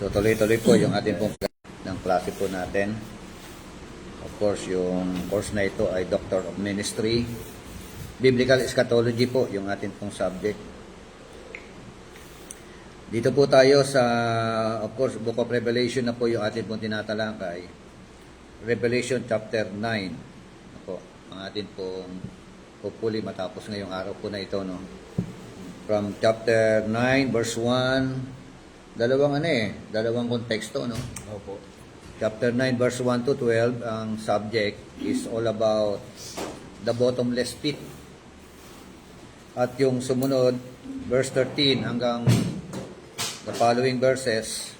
So tuloy-tuloy po yung ating pong ng klase po natin. Of course, yung course na ito ay Doctor of Ministry. Biblical Eschatology po yung ating pong subject. Dito po tayo sa, of course, Book of Revelation na po yung ating pong tinatalakay. Revelation chapter 9. Ako, ang ating pong hopefully matapos ngayong araw po na ito, no? From chapter 9 verse 1, dalawang konteksto, no? Opo. Chapter 9 verse 1 to 12, ang subject is all about the bottomless pit. At yung sumunod, verse 13 hanggang the following verses,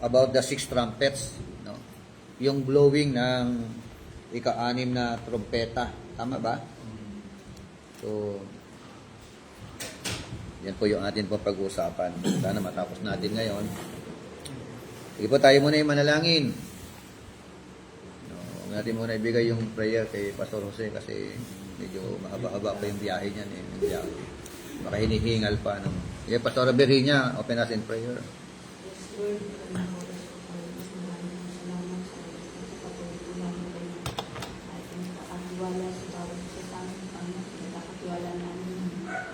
about the 6 trumpets, no? Yung blowing ng ika-6 na trompeta. Tama ba? So, yan po yung atin pong pag-uusapan. Sana matapos natin ngayon. Sige po, tayo muna yung manalangin. No, huwag natin muna ibigay yung prayer kay Pastor Jose kasi medyo mahaba-haba pa yung biyahe niyan. Yung biyahe. Baka hinihingal pa. No? Sige, Pastor Virginia, open us in prayer.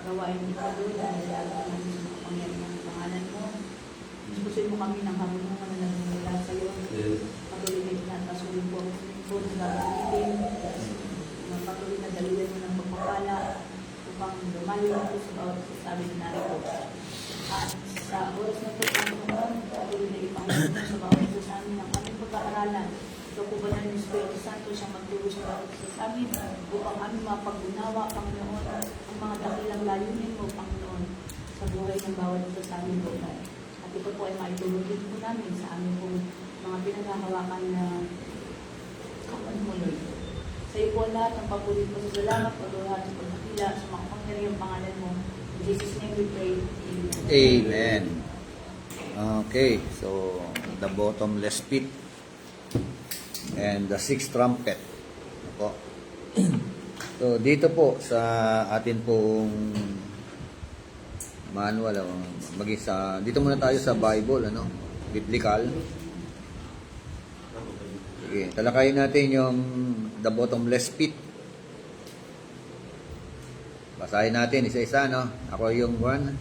Gawain mo pa doon, nalalaman namin sa mga pangyayari ng pangalan mo. Gustuin mo kami ng karunungan na nagmumula sa iyo. Patuloy na itinatasulong po ang gagamitin. Patuloy na daluyan mo ng pagpapala upang lumayo ako sa bawat sasabi na narito. At sa oras na ito, Panginoon, patuloy na ipangalaman mo sa bawat isa sa amin ang aming pag-aaralan. So, kubanan ng Espiritu Santo siyang magturo sa bawat isa sa amin upang aming mapag-unawa, Panginoon, ang mga dakilang layunin mo, Panginoon, sa buhay ng bawat isa sa amin, Lord. At ito po ay maitulogin po namin sa aming pong mga pinaghahawakan na kawan mo, Lord. Sa iyo po lahat ng papulit po sa salamat, pagluhan sa pagkakila, sa mga pangyariang pangalan mo. In Jesus' name we pray. Amen. Amen. Okay, so the bottomless pit and the 6th trumpet. Ako. So dito po sa atin pong manual, dito muna tayo sa Bible, ano? Biblical. Sige, talakayin natin yung the bottomless pit. Basahin natin isa-isa, no? Ako yung one.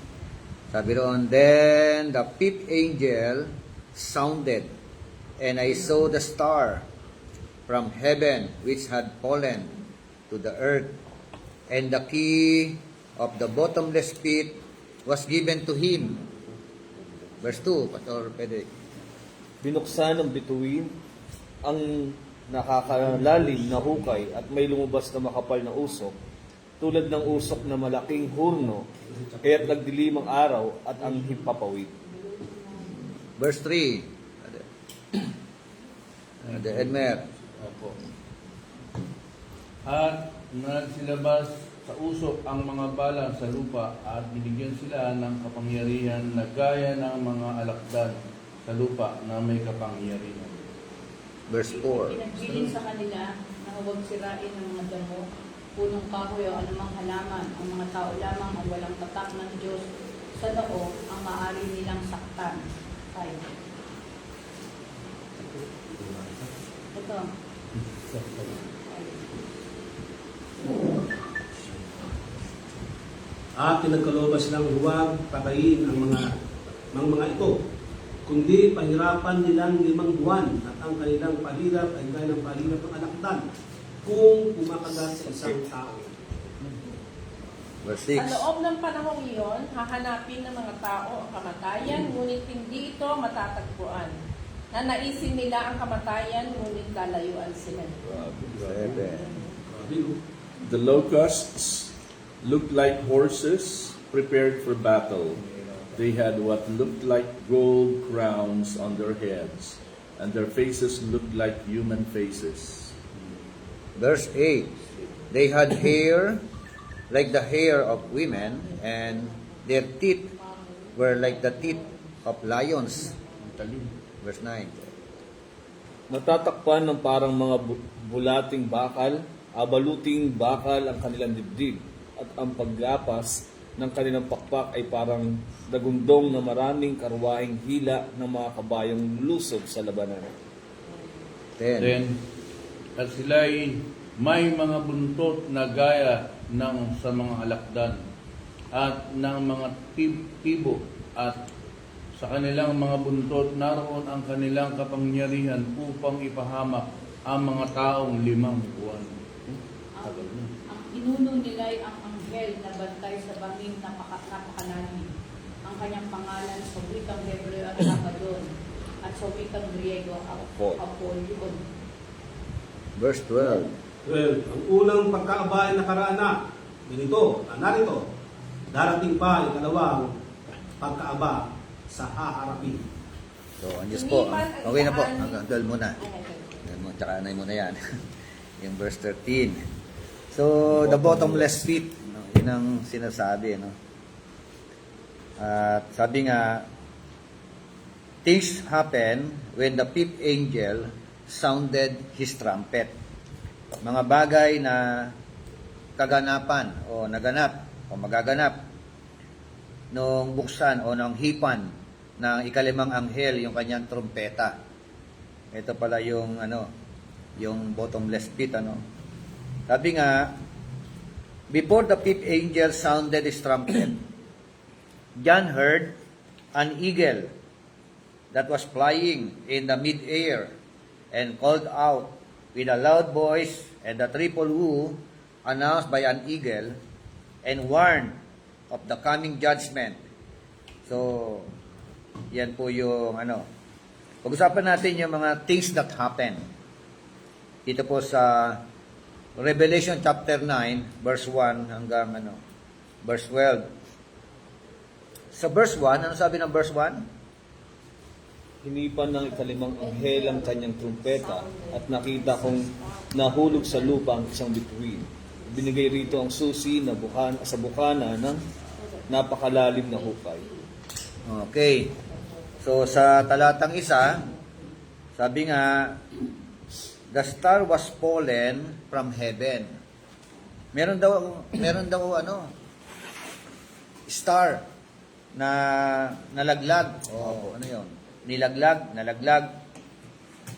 Sabi roon, then the fifth angel sounded, and I saw the star from heaven which had fallen to the earth, and the key of the bottomless pit was given to him. Verse 2, Pastor Pedro. Binuksan ng bituin ang nakakalalim na hukay at may lumabas na makapal na usok, tulad ng usok na malaking hurno, kaya't nagdilim ang araw at ang himpapawid. Verse 3, the Edmer. Opo. At nagsilabas sa usok ang mga bala sa lupa at binigyan sila ng kapangyarihan na gaya ng mga alakdan sa lupa na may kapangyarihan. Verse 4. Pinagbilin sa kanila na huwag sirain ng mga damo, punong kahoy o anumang halaman. Ang mga tao lamang ang walang tatak ng Diyos sa noo ang maaari nilang saktan. 5. Ito. At pinagkalobas ng huwag patayin ang mga ito, kundi pahirapan nilang 5 buwan at ang kanilang pahirap ay gaya ng pahirap ng alakdan kung kumakagat sa isang tao. Verse Sa 6. loob ng panahong iyon, hahanapin ng mga tao ang kamatayan, ngunit hindi ito matatagpuan. Nanaisin nila ang kamatayan, ngunit lalayuan sila. 7. The locusts looked like horses prepared for battle. They had what looked like gold crowns on their heads, and their faces looked like human faces. Verse 8. They had hair like the hair of women, and their teeth were like the teeth of lions. Verse 9. Natatakpan ng parang mga bulating bakal, abaluting bakal ang kanilang dibdib, at ang paglapas ng kanilang pakpak ay parang dagundong na maraming karwahing hila ng mga kabayong lusob sa labanan. 10. Then, at sila'y may mga buntot na gaya ng sa mga alakdan at ng mga tibo at sa kanilang mga buntot naroon ang kanilang kapangyarihan upang ipahamak ang mga taong 5 buwan. Ang inuno nila ay ang anghel na bantay sa banging napakalalim. Ang kanyang pangalan sa wikang Hebreo at Abaddon at sa wikang Griego Apollyon. Verse 12. Well, ang unang pagkaabay na karana, narito, darating pa ikalawang pagkaaba sa haharapin. So, ang Diyos po. Okay na po. Hanggang 12 muna. Tsaka anay mo na yan. Yung verse 13. So, the bottomless pit. No? Yun ang sinasabi. No? At sabi nga, things happen when the fifth angel sounded his trumpet. Mga bagay na kaganapan o naganap o magaganap nung buksan o nung hipan ng ikalimang anghel yung kanyang trumpeta. Ito pala yung yung bottomless pit Sabi nga, before the fifth angel sounded his trumpet, John heard an eagle that was flying in the mid-air and called out with a loud voice, and the triple woo announced by an eagle and warned of the coming judgment. So, yan po yung pag-usapan natin yung mga things that happen. Dito po sa Revelation chapter 9, verse 1 hanggang verse 12. Sa verse 1, ano sabi ng verse 1? Hinipan ng ikalimang anghel ang kanyang trumpeta at nakita kong nahulog sa lupa ang isang bituin. Binigay rito ang susi sa bukana ng napakalalim na hukay. Okay. So sa talatang 1, sabi nga, the star was fallen from heaven. Meron daw star na nalaglag. Ano 'yon? Nalaglag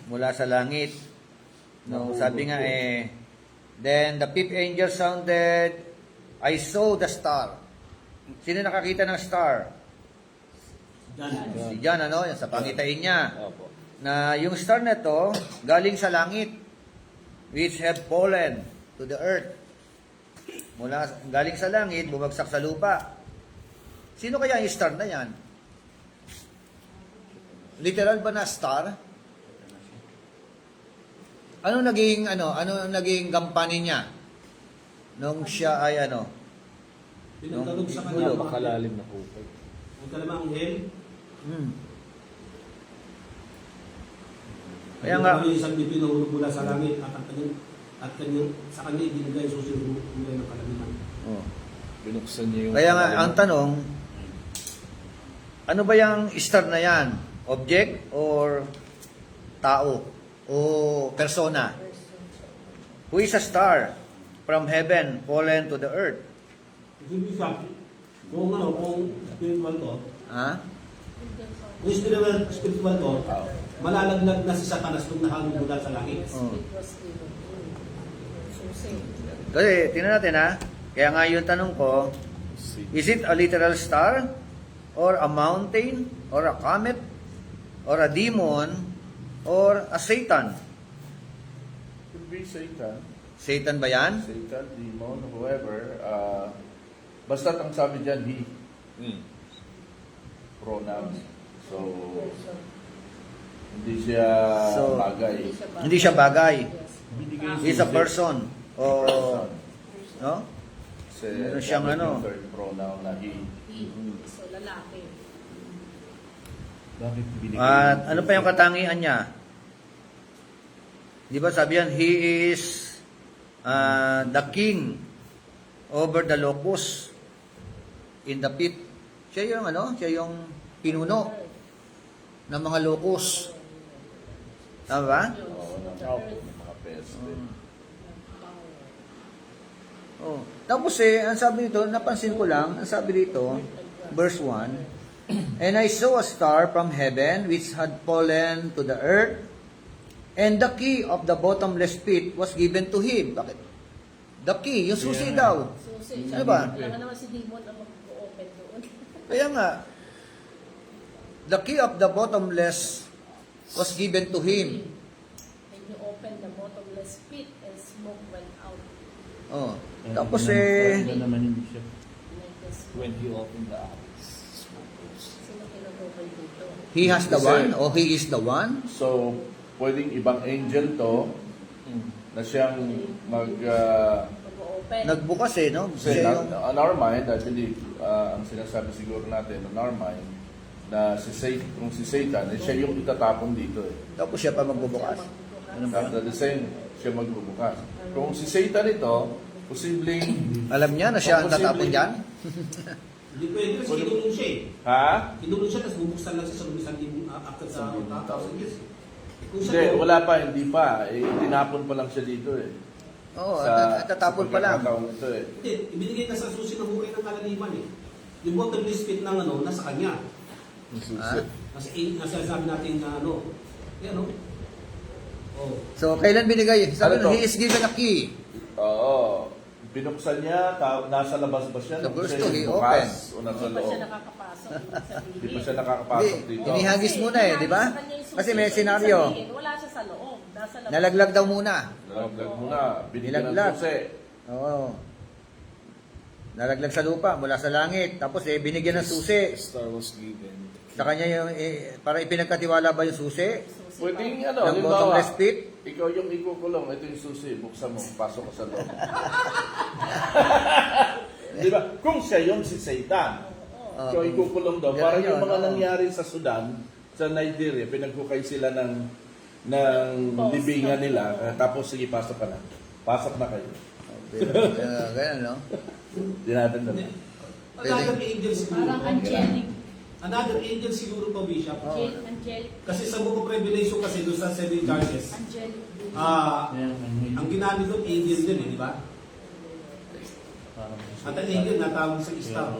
mula sa langit. No, sabi nga then the fifth angel sounded, I saw the star. Sino nakakita ng star? Si John, yung sa pangitain niya. Opo. Na yung star na to galing sa langit, which had fallen to the earth. Galing sa langit, bumagsak sa lupa. Sino kaya yung star na yan? Literal ba na star? Ano naging gampanin niya nung siya ay Pinagkalog sa kanya Napakalalim na hukay. ang kalimang anghel. Kaya nga, Kaya isang bituin na hulog mula sa langit at sa kanya ibinigay ang susunod ng kalamitan. Binuksan niya yung kaya nga ang tanong, ano ba yung star na yan? Object or tao o persona? Who is a star from heaven fallen to the earth? Hindi siya, kung spiritual to, Ha? kung spiritual to, malalaglag na si Satanas nung nahalog mula sa langit. Kasi, tingnan natin kaya nga yung tanong ko, is it a literal star? Or a mountain? Or a comet? Or a demon? Or a Satan? Could be Satan. Satan ba yan? Satan, demon, whoever. Basta ang sabi dyan, he. Pronouns. So, hindi siya bagay. Hindi siya bagay. Binigay He's a person. O, no? Kasi Meron siyang yung third pronoun na he. So, lalaki. Bakit binigay? At ano pa yung katangian niya? Di ba sabi yan, he is the king over the locust in the pit. Siya yung pinuno ng mga locust. Tama ba? Oo, ng mga peste. Oh. Tapos ang sabi dito, napansin ko lang, ang sabi dito, verse 1, and I saw a star from heaven which had fallen to the earth, and the key of the bottomless pit was given to him. Bakit? The key, yung susi daw. Susi. Ano ba? Kailangan naman si Demon ang mag-open doon. Kaya nga, the key of the bottomless was given to him. And you open the bottomless pit and smoke went out. Oh. Tapos naman hindi siya. Like the smoke. When he opened the eyes. Sino kinag-open dito? he has the Kasi- one, or he is the one. So, pwedeng ibang angel to na siyang Mag-open. Nagbukas no? Kasi Siya yung, on our mind, I believe, ang sinasabi siguro natin on our mind, na kung si Satan, siya yung itatapon dito eh. tapos siya pa magbubukas. Ano ba? At the same, siya magbubukas. Kung si Satan ito, posibleng, Alam niya na siya ang Posible. tatapon dyan? Hindi pwede kasi kinulong siya eh. ha? Kinulong siya, tapos bubuksan lang siya sa lumisan after sa 1,000 years. Kung Hindi, siya wala pa, hindi pa. Eh, tinapon pa lang siya dito eh. Oo, tatapon pa lang. pagkakataon ito eh. Hindi, ibinigay na sa susi ng hukay ng kalaliman eh. Yung bottomless pit ng nasa kanya. Ah? Nasa sabi natin na yan Oh. So, kailan binigay? Sabi Ano to? he is given a key. Oo. Binuksan niya, nasa labas ba siya? Sa verse Siya 2, he yung bukas o nasa Hindi pa loob? siya nakakapasok. Ibig sabihin. Hindi pa siya nakakapasok Hindi, dito. inihagis muna di ba? Kasi inihagis sa kanya yung susi. Kasi may So, senaryo. ibig sabihin, wala siya sa loob. Nasa labas. Nalaglag daw muna. Nalaglag muna. Binigyan ng Nilaglag. susi. Oo. Nalaglag sa lupa mula sa langit. Tapos binigyan ng susi. Star was given. Sa kanya yung, para ipinagkatiwala ba yung susi? Susi Pwedeng pa. ano, Ng bottomless pit? ikaw yung ikukulong, ito yung susi, buksan mo, pasok ka sa loob. Di ba? Kung siya yung si Satan, Oo. ikaw ikukulong daw. Yan Parang yun, yung mga oo. nangyari sa Sudan, sa Nigeria, pinaghukay sila ng Post. libingan nila, tapos sige, pasok ka na. Pasok na kayo. Ganyan, no? Di natin na. Another angel siguro. Parang angelic. Another angel siguro to, Bishop. Angelic. Kasi sa Book of Revelation kasi doon sa 7 churches, Angelic. ang ginamit doon angel din di ba? At ang angel natawag sa star.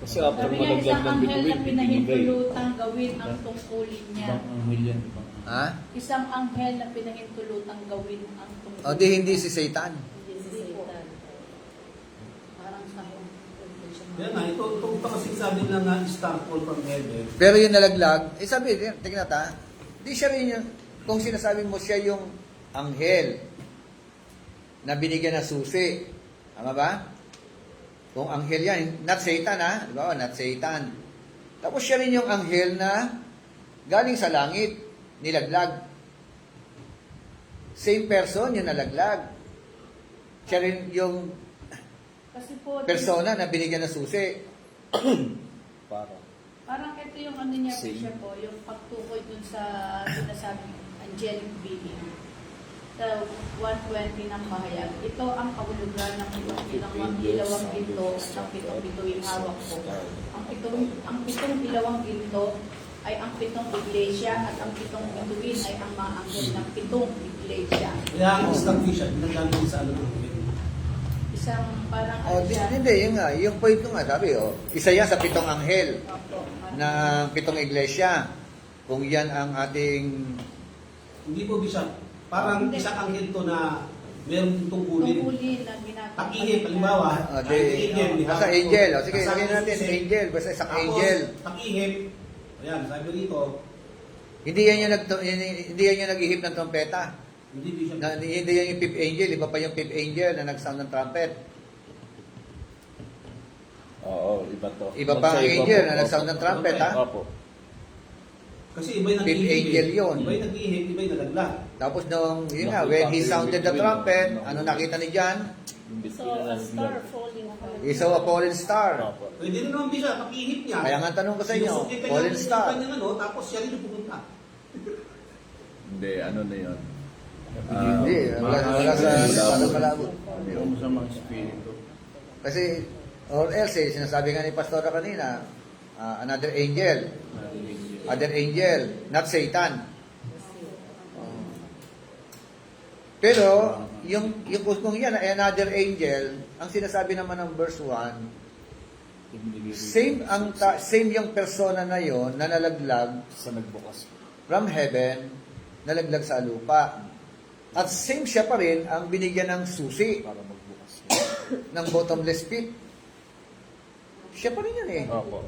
Kasi after Sabi nga, malaglag isang ng anghel na bituin, ibinigay. pinahintulutang gawin ang tungkulin niya. Ibang anghel yan. Ha? Isang anghel na pinahintulutang gawin ang tungkulin. O di hindi si Satan. Hindi si Satan. Parang sa Yan na, ito pa kasi sabi na nga star fall from heaven. Pero yung nalaglag, sabi, tingnan ta, di siya rin yung, kung sinasabi mo siya yung anghel na binigyan ng susi. Tama ba? Kung anghel yan, not Satan ha, di ba? Not Satan. Tapos siya rin yung anghel na galing sa langit, nilaglag. Same person yung nalaglag. Siya rin yung Kasi po, persona na binigyan ng susi. parang ito yung ano niya po Same. siya po, yung pagtukoy dun sa sinasabing angelic being. Sa 120 ng bahayag. Ito ang kahulugan ng pitong ilawang ginto at ng pitong bituing hawak ko. Ang pitong ilawang ginto ay ang pitong iglesia at ang pitong bituin ay ang mga anghel ng pitong iglesia. Kaya ang star vision, ginagamit sa ano ng Isang parang Oh, hindi, yun nga, yung point ko nga, sabi, isa yan sa pitong anghel ng pitong iglesia. Kung yan ang ating, Hindi po Bishop. Parang Hindi. isang anghel to na meron tungkulin. tungkulin na ginagawa. Takihip, halimbawa, di, basta angel, sige, lagyan natin angel, basta isang Tapos, angel. takihip, ayan, sabi rito, Hindi yan yung naghihip ng trompeta. hindi Bishop. Hindi yan yung fifth angel, iba pa yung fifth angel na nag-sound ng trumpet. Oo, iba to. Iba pa ang angel na nag-sound ng trumpet, ha? Opo. Kasi iba yung Fifth naghihip. angel yun. Iba yung naghihip, iba yung nalaglag. Tapos yun nga, when he sounded the trumpet, ano nakita ni John? So, a star falling from He saw a fallen star. Pwede rin naman Bishop, takihip niya. Kaya nga tanong ko sa inyo, Sinusukit niya fallen yung star. kanyang ano, tapos siya rin yung pumunta. Hindi, ano na yun? Hindi, wala sa malabo. Yung sa mga spirito. Kasi, or else, sinasabi nga ni Pastora kanina, another angel, other angel, not Satan. Pero, yung kung yan, another angel, ang sinasabi naman ng verse 1, same yung persona na yon na nalaglag Sa nagbukas. from heaven, nalaglag sa lupa. At same siya pa rin ang binigyan ng susi Para magbukas. ng bottomless pit. Siya pa rin yun eh. Opo.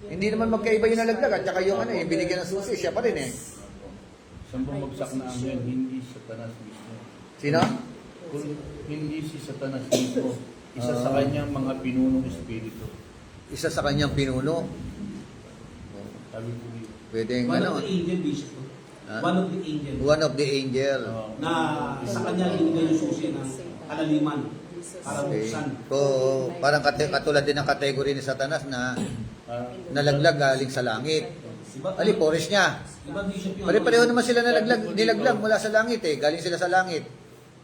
Hindi naman magkaiba yung nalaglag at saka yung yung binigyan ng susi, siya pa rin eh. Sa bumagsak na anghel, hindi Satanas mismo. Sino? Kung hindi si Satanas mismo, isa sa kanyang mga pinunong espiritu. Isa sa kanyang pinuno. Sabi ko dito. Pwedeng One ano, of the angel, Bishop. Ha? One of the angel. one of the angel. Na sa kanya binigay yung susi ng kalaliman para Okay. buksan. So, parang katulad din ng kategory ni Satanas na Ah, nalaglag galing sa langit. Diba? Ali, forest niya. Diba, Bishop, yun? Pare-pareho naman sila nilaglag mula sa langit eh. Galing sila sa langit.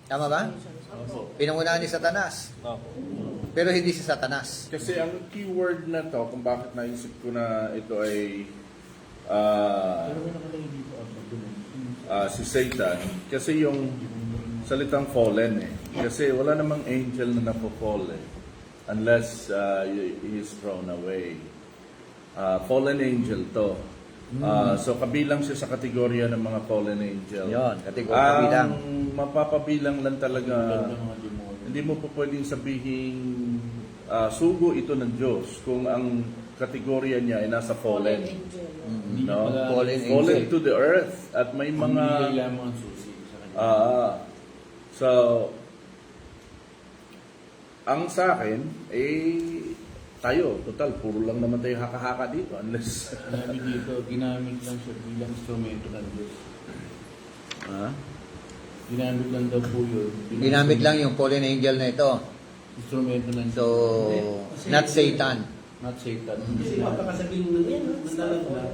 Tama ba? opo. Pinangunahan ni Satanas. Opo. Pero hindi si Satanas. Kasi ang keyword na to, kung bakit naisip ko na ito ay Pero may nakalagay dito. si Satan, kasi yung salitang fallen eh. Kasi wala namang angel na napo-fall eh. Unless he is thrown away. Fallen angel to. So kabilang siya sa kategorya ng mga fallen angel. Yon, kategory kabilang. Ang mapapabilang lang talaga, Ng mga demonyo. hindi mo po pwedeng sabihin sugo ito ng Diyos kung ang kategorya niya ay nasa fallen. Hindi niya No? pala Fallen Fallen angel. to the earth at may mga mga lamang ang susi sa kanya. so ang sa akin tayo total puro lang naman tayo haka-haka dito unless Sinabi dito, ginamit lang siya bilang instrumento ng Diyos. Ginamit lang daw po yun. bilang Ginamit lang yung fallen angel na ito. instrumento ng So, Diyos. not Satan. Not Satan. Kasi pagkakasabihin ng nalaglag,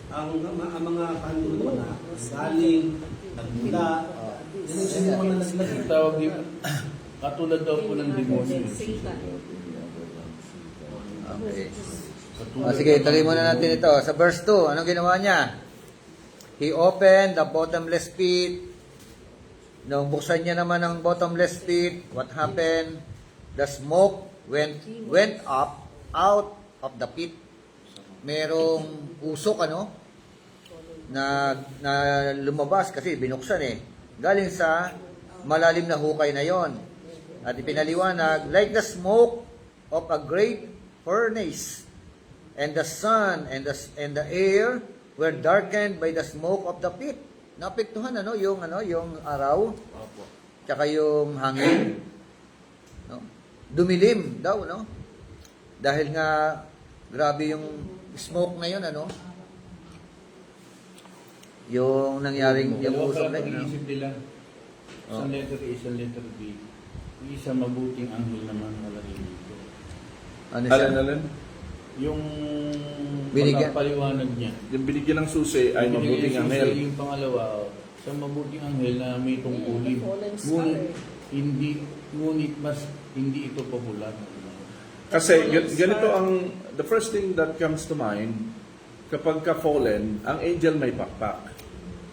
ang mga kanlulo na galing, nagmula, yan yung sino mga nalaglag. Ang tawag dito, katulad daw po ng demonyo. Okay. Katulad Sige, ng tuloy muna natin demonyo. ito. Sa verse 2, anong ginawa niya? He opened the bottomless pit. Nung buksan niya naman ang bottomless pit, what happened? The smoke went up out of the pit. Merong usok na lumabas kasi binuksan eh. Galing sa malalim na hukay na yon. At ipinaliwanag, like the smoke of a great furnace, and the sun and the air were darkened by the smoke of the pit. Naapektuhan yung araw, Opo. tsaka yung hangin. No? Dumilim daw, no? Dahil nga grabe yung smoke na yun, yung nangyaring yung Dalawa usok pala na yun. pag-iisip nila. Isang letter A, isang letter B. Yung isa mabuting anghel naman nakalagay dito. Ano siya? alin Yung Binigyan. pagpapaliwanag niya. yung binigyan ng susi ay mabuting Binigay anghel. sa yung pangalawa, sa mabuting anghel na may tungkulin. Ngunit mas hindi ito popular. Kasi ganito the first thing that comes to mind kapag ka fallen, ang angel may pakpak.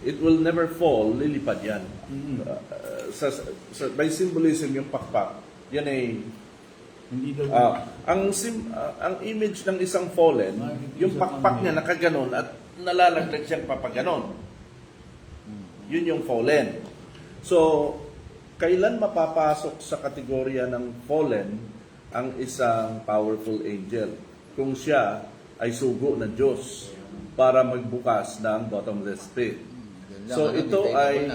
It will never fall, lilipad yan. By symbolism yung pakpak, yan ay Hindi daw. ang image ng isang fallen, yung pakpak niya nakaganon at nalalaglag siyang papaganon. Yun yung fallen. So, kailan mapapasok sa kategorya ng fallen ang isang powerful angel? Kung siya ay sugo ng Diyos para magbukas ng bottomless pit. So, ito ay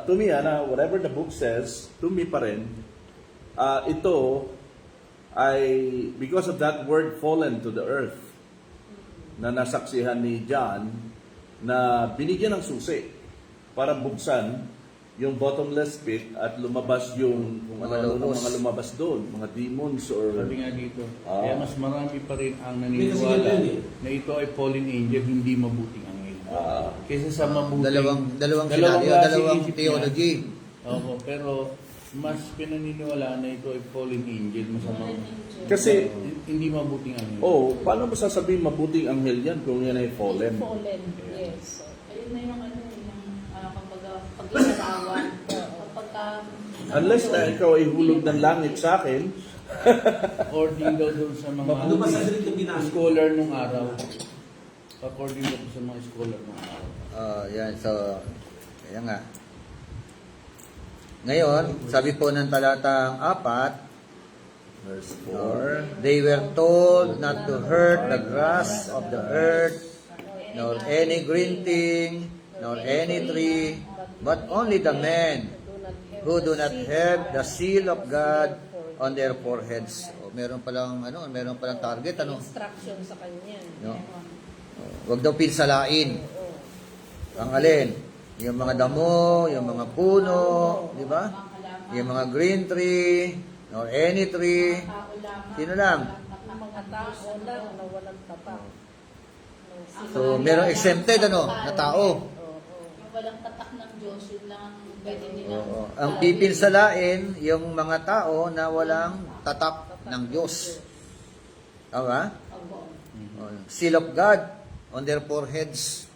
to me, whatever the book says, to me pa rin, ito ay because of that word fallen to the earth na nasaksihan ni John na binigyan ng susi para buksan yung bottomless pit at lumabas yung kung Mga ano locust. mga lumabas doon, mga demons or Sabi nga dito, Ah. kaya mas marami pa rin ang May kasi naniniwala ganun eh. na ito ay fallen angel, hindi mabuting anghel. Kaysa sa mabuting... Dalawang klaseng senaryo, dalawang isip theology. niya. Opo, pero mas pinaniniwala na ito ay fallen angel, masamang... kasi Hindi mabuting anghel. paano mo sasabihin mabuting anghel yan kung yan ay fallen? Fallen, yes. Ayun na yung yung kumbaga, pag pag-iarawan. Kapag Unless na ikaw ay hulog ng langit sa akin, According daw doon sa mga Lumabas sa dilig yung ginamit. scholar nung araw. According daw sa mga scholar nung araw. Yan, so, kaya nga. Ngayon, sabi po ng talatang 4, verse 4, they were told not to hurt the grass of the earth, nor any green thing, nor any tree, but only the men who do not have the seal of God on their foreheads. O, meron palang target, Instruction sa kanya. No? Huwag daw pinsalain. Ang alin? Yung mga damo, yung mga puno, di ba? Yung mga green tree, or any tree. Sino lang? Ang mga tao lang na walang tatak. So, merong exempted, na tao. yung walang tatak ng Diyos, yun lang ang pwede nilang Oo. Ang pipinsalain, yung mga tao na walang tatak ng Diyos. Tama? Seal of God on their foreheads.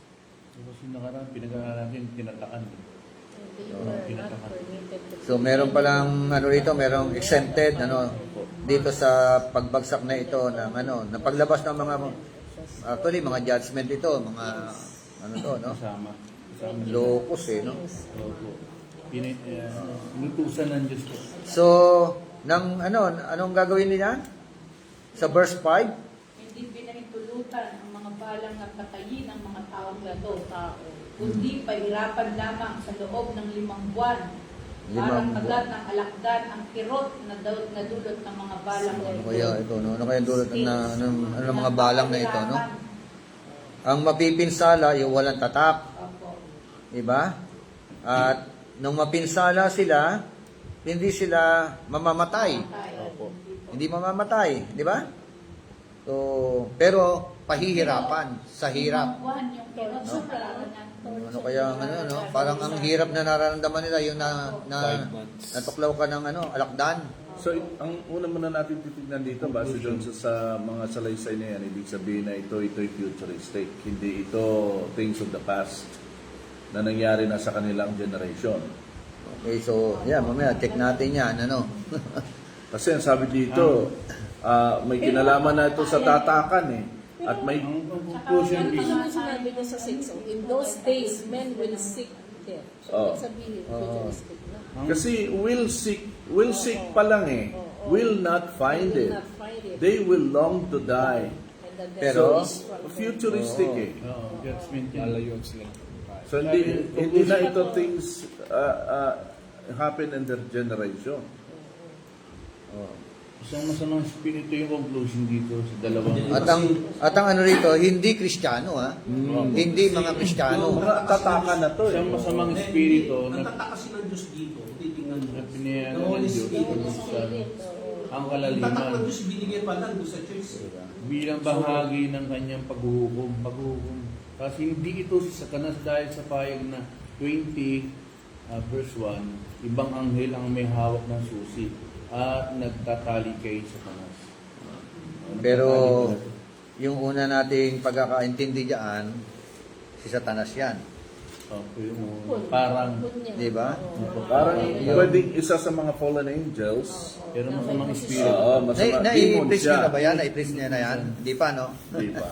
Kasi nakaraan, pinag-aaralan natin, tinatakan. So meron palang rito, merong exempted dito sa pagbagsak na ito ng ng paglabas ng mga actually mga judgment ito, mga Kasama. Kasama. locus no. Opo. Inutusan ng Diyos ko. So anong gagawin nila? Sa verse 5, hindi pinahintulutan ang mga balang at patayin ng mga taong ito, kundi pahirapan lamang sa loob ng 5 buwan. Parang agad ng alakdan ang kirot na dulot ng mga balang na ano ito. kaya ito ano kaya dulot ng mga balang na ito Ang mapipinsala yung walang tatak, Opo. di ba? At nung mapinsala sila, hindi sila mamamatay. Hindi mamamatay, di ba? So, pero pahihirapan sa hirap. 5 buwan yung kirot sa kalaran. Ano kaya parang ang hirap na nararamdaman nila yung na 5 months. natuklaw ka ng alakdan. So, ang una muna natin titignan dito, base doon sa mga salaysay na yan, ibig sabihin na ito'y futuristic. Hindi ito things of the past na nangyari na sa kanilang generation. Okay, so, mamaya check natin yan, Kasi ang sabi dito, may kinalaman na ito sa tatakan eh. At may Ang conclusion is, Ano sinabi ko sa 6? In those days, men will seek death. So, ibig sabihin, futuristic na. kasi will seek pa lang eh. Will not find it. They will long to die. And the death Pero, is from Futuristic eh. judgment yan. Lalayon sila. So hindi na ito things happen in their generation. Isang masamang spirito yung conclusion dito sa dalawang. at ang rito, hindi Kristiyano Hindi mga Kristiyano. Mga tatakan na to eh. Isang masamang spirito na Nagtataka kasi ng Diyos dito. Titingnan mo. pinayaan The ng Holy Diyos Spirit. ang Ang tatak ng kalaliman Diyos binigay pa lang doon sa church. bilang bahagi ng kanyang paghuhukom. Kasi hindi ito si Satanas dahil sa payag na 20 verse 1, ibang anghel ang may hawak ng susi at nagtatali kay Satanas. Pero, yung una nating pagkakaintindi diyan, si Satanas yan. Parang, Di ba? Parang pwedeng isa sa mga fallen angels. pero masamang spirito. Masama. Demon Na-i-preach niya siya. na ba yan? Na-i-preach niya na yan? Hindi pa, no? Di ba?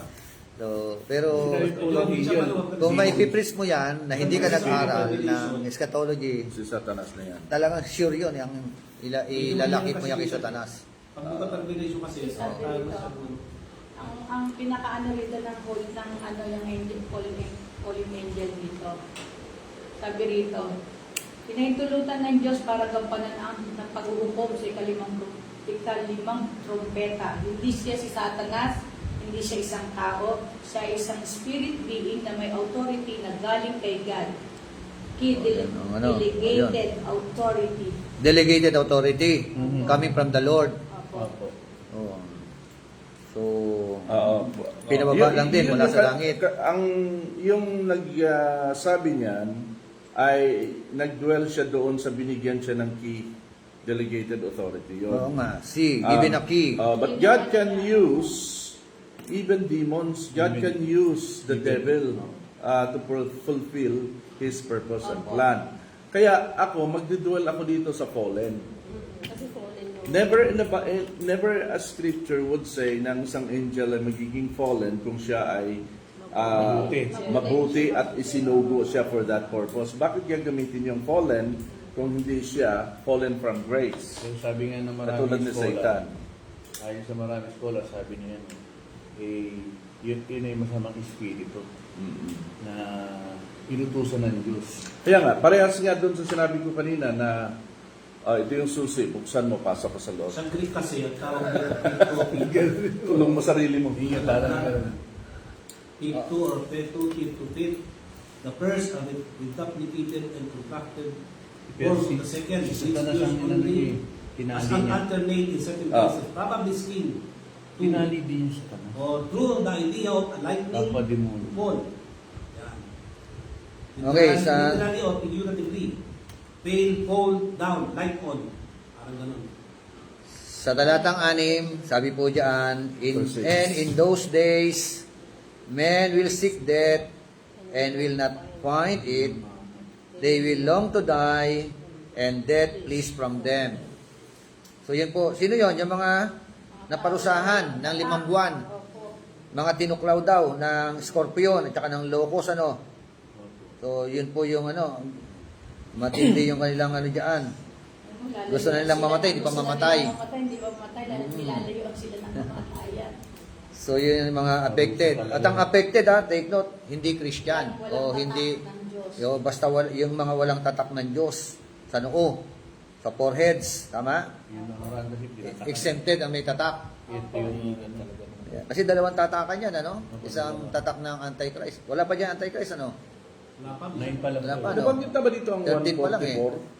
So, pero, Religion. kung may ipipreach mo yan, na hindi ka nag-aral ng eschatology, Si Satanas na yan. talagang sure yun, yung ilalakip mo yan kay Satanas. Pag revelation kasi, Ang pinakaano rito ng yung angel, fallen angel dito. Sabi rito, pinahintulutan ng Diyos para gampanan ang pag-uukom sa ikalimang trumpeta. Hindi siya si Satanas, hindi siya isang tao, siya isang spirit being na may authority na galing kay God. Delegated authority. Delegated authority coming from the Lord. Opo. Oh. So, Yun- pinababa lang din yun mula yung sa langit. Yung nagsabi niyan ay nagdwell siya doon sa binigyan siya ng key, delegated authority. Oo Yun. nga. Given a key. But God can use even demons. God can use the devil to fulfill His purpose and plan. Kaya ako, magdidual ako dito sa fallen. Kasi fallen yung... Never a scripture would say na ang isang angel ay magiging fallen kung siya ay mabuti at isinugo siya for that purpose. Bakit gagamitin yung fallen kung hindi siya fallen from grace? Yung sabi nga ng Katulad maraming ni scholar, Satan. ayon sa maraming scholar, sabi niya, yun ay masamang espiritu na inutusan ng Diyos. Kaya nga, parehas nga doon sa sinabi ko kanina na ito yung susi, buksan mo, pasok ka sa loob. Sa Greek kasi, ang tawag dito, Tulong mo sarili mo. Hindi nga talaga. P2 or P2, P2, the first are duplicated and contracted. Or the second is Satanas ang only tinali as an niya. alternate in certain cases, probably skin. Tinali din yung Satanas. Or through the idea of lightning, Kapadimuno. fall. Yan. Okay, Literally or figuratively, fail, fall, down, light on. Parang ganun. Sa talatang 6, sabi po diyan, Verse 6. and in those days, men will seek death and will not find it. They will long to die and death flees from them. So yan po. Sino yon? Yung mga naparusahan ng 5 buwan. Mga tinuklaw daw ng scorpion at saka ng locust, ano. So yun po yung ano, matindi yung kanilang ano diyan. Gusto na nilang mamatay, di pa mamatay. Hindi pa mamatay dahil nilalayuan sila ng kamatayan. So yun yung mga affected. At ang affected, take note, hindi Christian o hindi basta yung mga walang tatak ng Diyos sa noo, sa foreheads, tama? Yung nakaraan kasi tinatakan. Exempted ang may tatak. Ito yung talaga. Yan. Kasi 2 tatakan yan, ano? Isang tatak ng Antichrist. Wala pa dyan Antichrist, ano? Wala pa. 9 pa lang. Wala pa, po. no? Nabanggit na ba dito ang 13 pa lang, 144?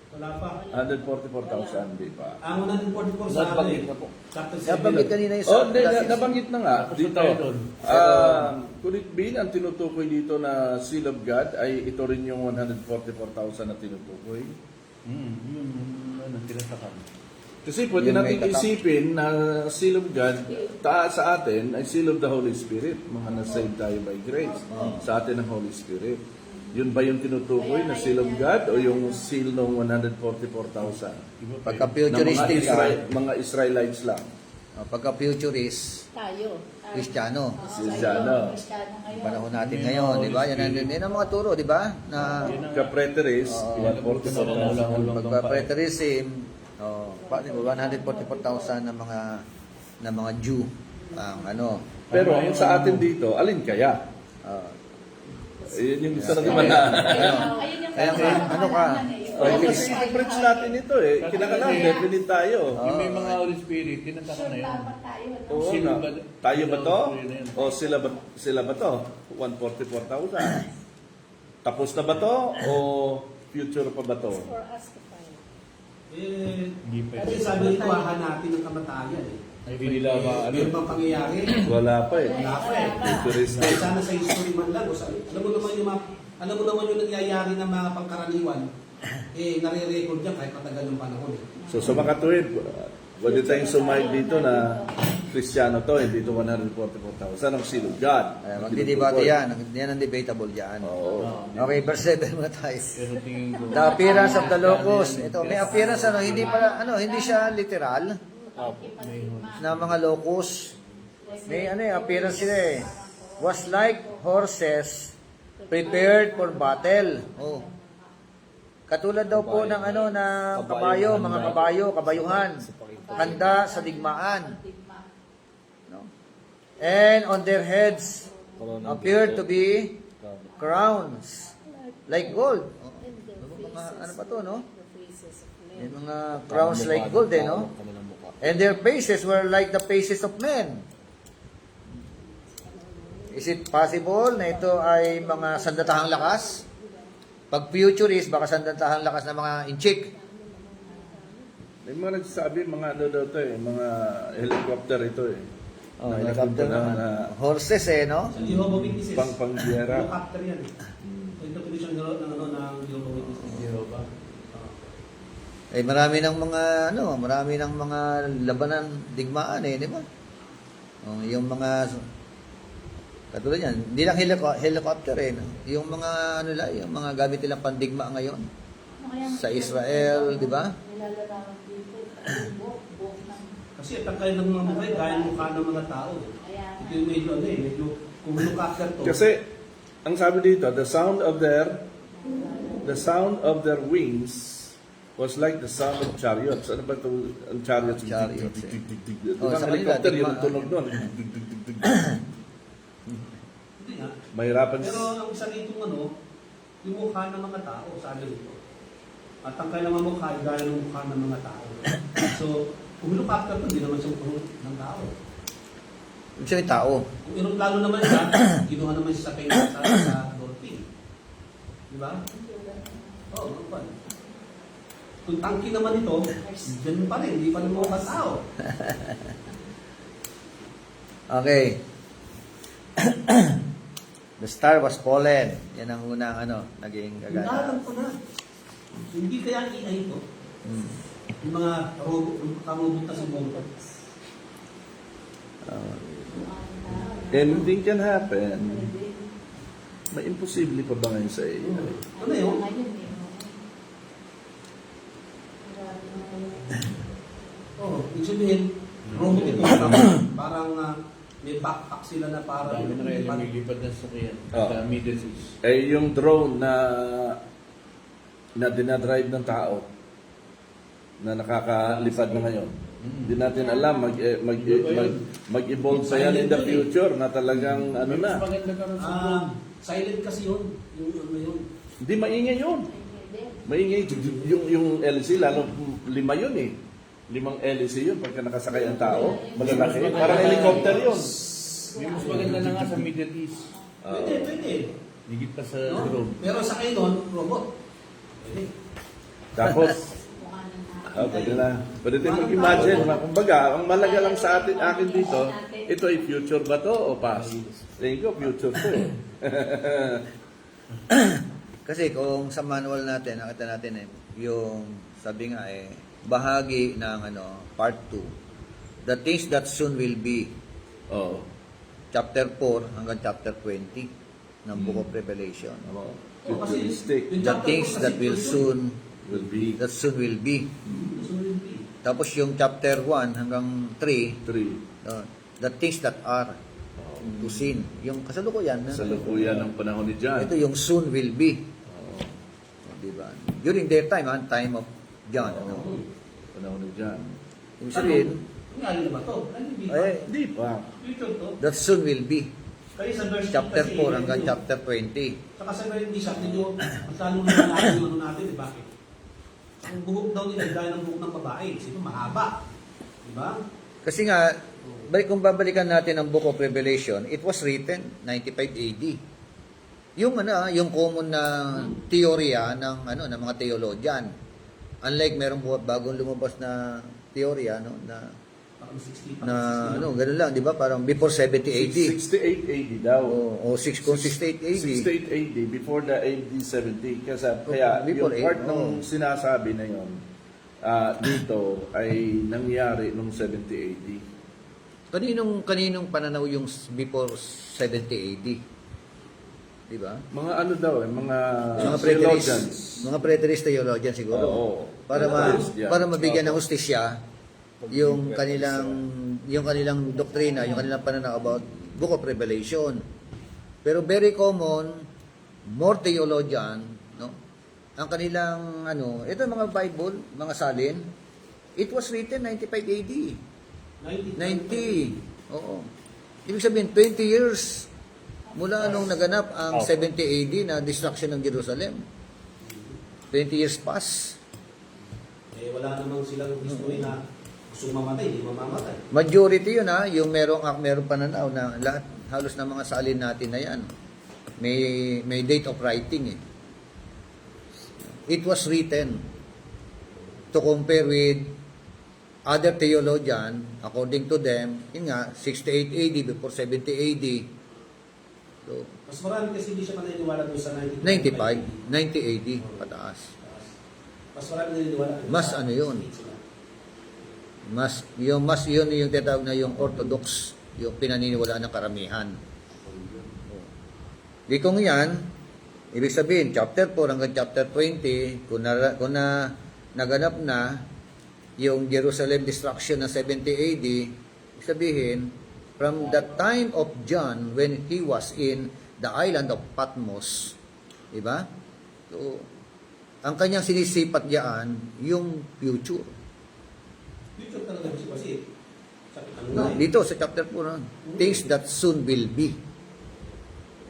Wala pa. 144,000, di ba? Ang 144 sa Nabanggit atin, na po. chapter 7. Nabanggit kanina yung Oh, hindi, sa nabanggit na nga Tapos dito. tayo doon. Could it be ang tinutukoy dito na seal of God ay ito rin yung 144,000 na tinutukoy? Yun, ano, tinatakan. Kasi pwede Yung may natin tatak. isipin na seal of God sa atin ay seal of the Holy Spirit. Mga na-save tayo by grace. Sa atin ang Holy Spirit. Yun ba yung tinutukoy na seal of God o yung seal ng 144,000? Pagka Na futuristic, mga Israelites lang. pagka futurist, Tayo. Kristiyano. Kristiyano. Kristiyano ngayon. Panahon natin ngayon, di ba? Yan ang mga turo, di ba? Na Ka-preteris, 144,000. pagka-preterism, 144,000 na mga Jew ang ano. Pero ang sa atin dito, alin kaya? Yun yung gusto na naman na. Ayun yung Kaya nga, ano ka? Kasi i-preach natin ito eh. Kinakalang definite tayo. Yung may mga Holy Spirit, tinatakan na yun. dapat tayo. Oo Sino na. ba? Tayo ba to? Sino yun? O sila ba to? 144,000. Tapos na ba to? O future pa ba to? For us to find. Hindi pa Kasi yun. sabi nito, hahanapin ng kamatayan eh. Hindi nila ba, Meron bang pangyayari? Wala pa eh. Wala pa eh. Futurist Dahil sana sa history man lang. Alam mo naman yung nangyayari ng mga pangkaraniwan, nare-record yan kahit matagal ng panahon eh. So sa makatuwid, pwede tayong sumayin dito na Kristiyano to, hindi to 144,000 ang seal of God. Magdidebate yan. Yan ang debatable dyan. Oo. Okay, verse 7 muna tayo. Pero tingin ko, The appearance of the locust. Ito, may appearance hindi siya literal na mga locust. May appearance sila eh. Was like horses prepared for battle. Oh. Katulad daw po ng na kabayo, mga kabayuhan. Handa sa digmaan. No? And on their heads appeared to be crowns like gold. Mga ano pa to, no? May mga crowns like gold eh, no? And their faces were like the faces of men. Is it possible na ito ay mga sandatahang lakas? Pag futurist, baka sandatahang lakas na mga inchik. May mga nagsasabi, mga ano daw to eh, mga helicopter ito eh. Oh, Na helicopter inapunta naman. na Horses eh, no? Sa Jehovah Witnesses. pang-pangyera. Helicopter yan eh. So, ito condition ng Jehovah Witnesses. Jehovah. Eh marami ng mga labanan, digmaan eh, di ba? Oh, yung mga Katulad yan, hindi lang helicopter eh. No? Yung mga ano lang, yung mga gamit nilang pandigma ngayon Ano kaya sa Israel, di ba? Nilalarawan dito, buhok ng Kasi ang kayo ng mga mukha, gaya ng mukha ng mga tao. kaya Ito yung medyo ano eh, medyo kung helicopter to. Kasi ang sabi dito, the sound of their wings was like the sound of chariots. Ano ba ito? Ang chariots. Chariots, eh. Di Oh, ba sa ang helicopter, kanila, yun ang tunog nun. Hindi nga. Mahirapan. Pero ang isa dito yung mukha ng mga tao, sabi dito. At ang kailangan mukha, gaya ng mukha ng mga tao. So, kung helicopter to, hindi naman siya mukha ng tao. Ibig sabihin tao. Kung aeroplano naman siya, ginawa naman siya sa dolphin. Di ba? Oo, oh, kung tangki naman ito, dyan pa rin, hindi pa rin mukha tao. Okay. The star was fallen. Yan ang unang naging gagana. Inalam ko na. Hindi kaya AI ito. Yung mga robot, yung robot na si Bonto. Anything can happen. May imposible pa ba ngayon sa AI? Ano yun? ngayon eh. Oo, ibig sabihin, robot ito. Parang may backpack sila na parang... Dami na kaya lumilipad ng sakyan Oh. sa Middle East. Eh, yung drone na dinadrive ng tao na nakakalipad na ngayon. Hindi natin alam mag-evolve pa yan in the future na talagang ano Mas na. maganda ka rin sa drone. Silent kasi yun. Yung ano yun. Hindi maingay yun. Maingay yung LC, lalo 5 yun eh. 5 LC yun pagka nakasakay ang tao. Malalaki. Parang helicopter yun. Yung mas maganda na nga sa Middle East. Pwede. Higit pa sa No? drone. Pero sa kayo nun, robot. Pwede. Tapos, Mukha ng tao. pwede na. Pwede tayo mag-imagine. Kumbaga, ang malaga lang sa akin dito, ito ay future ba to o past? Tingin ko, future to eh. Kasi kung sa manual natin, nakita natin yung sabi nga bahagi ng part 2. The things that soon will be. Oo. Chapter 4 hanggang chapter 20 ng Book of Revelation. Oo. Oo, kasi Futuristic yung The chapter things four that kasi will yun. soon will be Tapos yung chapter 1 hanggang 3, 3. the things that are to sin. Yung kasalukuyan. Sa lukuyan ng panahon ni John. Ito yung soon will be. Oo. Diba? During their time, time of John. Oo. Panahon ni John. Ibig sabihin, Ang alin ba to? Hindi ba? Hindi pa. Future to. that soon will be. Kaya sa verse Chapter kasi, 4 hanggang medyo- chapter 20. Saka sa verse hindi siya, medyo masyadong nalalaki yung natin, eh, bakit? Ang buhok daw nila, gaya ng buhok ng babae. Kasi ito mahaba. Diba? Kasi nga, kung babalikan natin ang Book of Revelation, it was written 95 AD. Yung yung common na teorya ng ng mga theologian. Unlike merong bagong lumabas na teorya na Parang 60 ganun lang, 'di ba? Parang before 70 AD. 68 AD daw. O 68 AD. 68 AD before the AD 70. Kaya Before yung part AD, ng sinasabi na yon dito ay nangyari nung 70 AD. Kaninong pananaw yung before 70 AD? 'Di ba? Mga ano daw mga Mga theologians. preterist theologian siguro. Oo. Para Preterist, yeah. para mabigyan ng hustisya yung kanilang doktrina, yung kanilang pananaw about Book of Revelation. Pero very common, more theologian, no? Ang kanilang ito mga Bible, mga salin, it was written 95 AD. 90. Oo. Ibig sabihin 20 years mula nung naganap ang 70 AD na destruction ng Jerusalem. 20 years pass. Eh, wala namang silang history na gusto mamatay, hindi mamamatay. Majority yun yung merong pananaw na lahat halos ng mga salin natin na yan. May date of writing eh. It was written to compare with other theologian, according to them, yun nga, 68 AD before 70 AD. So, Mas marami kasi hindi siya maniniwala doon sa 90 AD, pataas. Mas marami naniniwala. Mas yun. Mas yun yung tinatawag na yung orthodox, yung pinaniniwalaan ng karamihan. Di kung yan, ibig sabihin, chapter 4 hanggang chapter 20, kung naganap na yung Jerusalem destruction ng 70 AD, ibig sabihin, from the time of John when he was in the island of Patmos, di ba? So, ang kanyang sinisipat diyan yung future. Dito talaga kasi ano nga eh. Dito sa chapter 4, things that soon will be.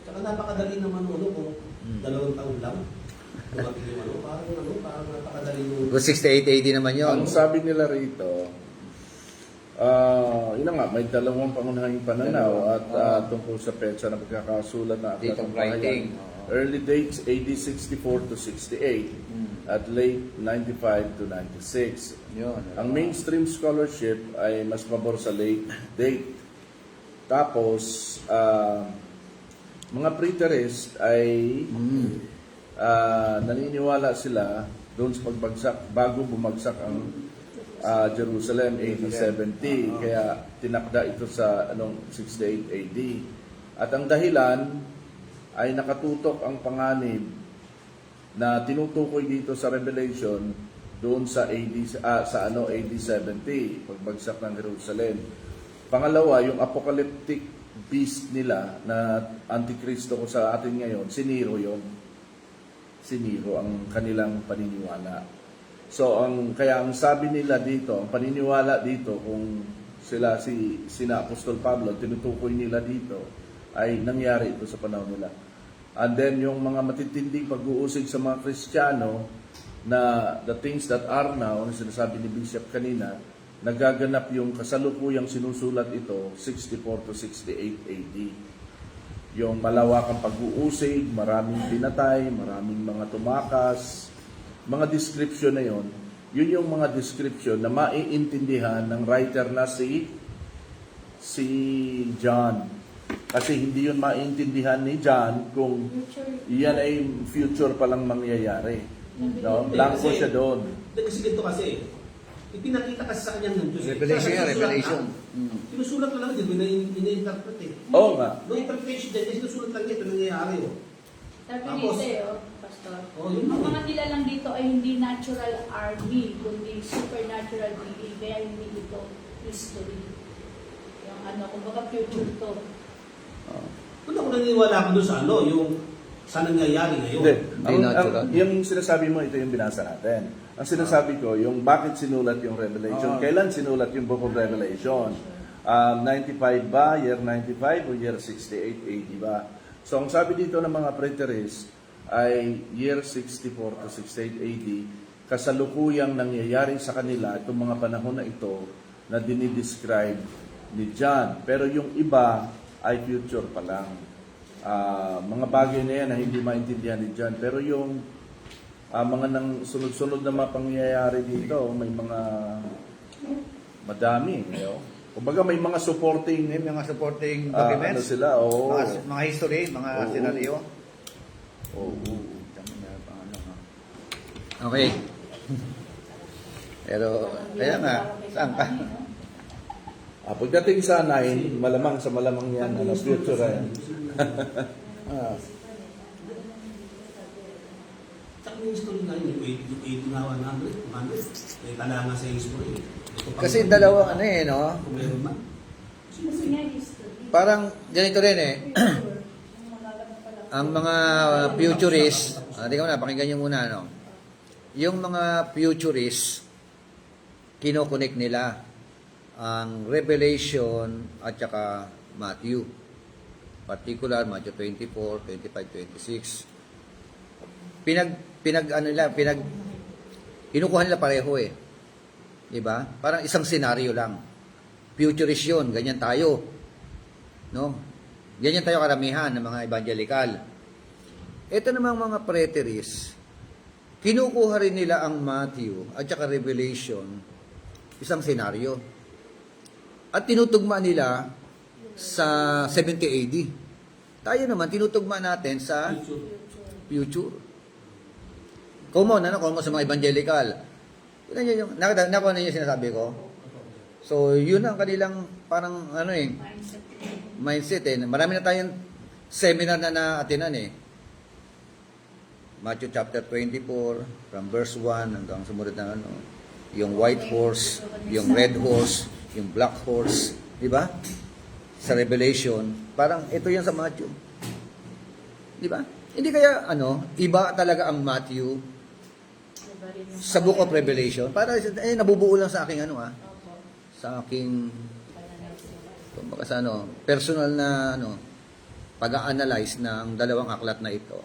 Saka napakadali naman kung 2 taon lang. Dumating yung parang napakadali yung... 68 AD naman yon. Ang sabi nila rito, yun na nga, may dalawang pangunahing pananaw at tungkol sa petsa na pagkakasulat na aklat Date of ng bahayan. writing. Early dates AD 64 to 68 at late 95 to 96. Yun. Ang mainstream scholarship ay mas mabor sa late date. Tapos, mga preterist ay naniniwala sila doon sa pagbagsak bago bumagsak ang Jerusalem AD 70. Kaya tinakda ito sa 68 AD. At ang dahilan ay nakatutok ang panganib na tinutukoy dito sa Revelation doon sa AD AD 70, pagbagsak ng Jerusalem. Pangalawa, yung apocalyptic beast nila na antikristo ko sa atin ngayon, si Nero yun. Si Nero ang kanilang paniniwala. So kaya ang sabi nila dito, ang paniniwala dito kung sina Apostol Pablo, tinutukoy nila dito ay nangyari ito sa panahon nila. And then yung mga matitinding pag-uusig sa mga Kristiyano na the things that are now, na sinasabi ni Bishop kanina, nagaganap yung kasalukuyang sinusulat ito 64 to 68 AD. Yung malawakang pag-uusig, maraming pinatay, maraming mga tumakas, mga description na yun yung mga description na maiintindihan ng writer na si John. Kasi hindi yun maintindihan ni John kung yan ay future palang mangyayari. No? Blanco siya doon. Kasi ganito kasi, ipinakita kasi sa kanya ng Diyos. Revelation yan, Kasi revelation. sinusulat ko lang din, ina-interpret eh. Oo nga. No interpretation din, sinusulat lang ito nangyayari. Sabi Tapos- dito, Pastor, Yun ang nga mga nilalang dito ay hindi natural army, kundi supernatural being, kaya hindi ito history. Yung kumbaga future to. Kung ako naniniwala ko doon sa yung sa nangyayari ngayon. Hindi. Hindi natural. Yung sinasabi mo, ito yung binasa natin. Ang sinasabi ko, yung bakit sinulat yung Revelation, kailan sinulat yung Book of Revelation? 95 ba? Year 95 o year 68 AD ba? So ang sabi dito ng mga preterist ay year 64 to 68 AD, kasalukuyang nangyayari sa kanila itong mga panahon na ito na dinidescribe ni John. Pero yung iba ay future pa lang. Mga bagay na yan na hindi maintindihan ni John. Pero yung mga nang sunod-sunod na mga pangyayari dito, may mga madami. Kumbaga may mga supporting Mga supporting ano documents, sila. Oo. mga history, mga Oo. senaryo. Oo. Okay. Pero, kaya nga, saan ka? Pagdating sa 9, malamang sa malamang yan, future yan. Tsaka yung history na yun, yung 80 na 100, 200, may kailangan sa history. Kasi dalawang no? Kung meron man. Kasi nga history. Parang ganito rin Ang mga futurists, tingnan mo na, pakinggan nyo muna, no? Yung mga futurists, kinokonek nila ang Revelation at saka Matthew. Particular, Matthew 24, 25, 26. Kinukuha nila pareho Diba? Parang isang senaryo lang. Futurist yun, ganyan tayo. No? Ganyan tayo karamihan ng mga evangelical. Ito namang mga preterists, kinukuha rin nila ang Matthew at saka Revelation, isang senaryo. At tinutugma nila sa 70 AD. Tayo naman, tinutugma natin sa future. Common sa mga evangelical. Nakuha niyo yung sinasabi ko? So, yun ang kanilang parang mindset Marami na tayong seminar na naatinan eh. Matthew chapter 24, from verse 1 hanggang sumunod na ano, yung white horse, yung red horse, yung black horse, di ba? Sa Revelation, parang ito yan sa Matthew. Di ba? Hindi kaya iba talaga ang Matthew sa Book of Revelation. Para nabubuo lang sa aking Opo. sa aking kumbaga sa personal na pag-a-analyze ng dalawang aklat na ito.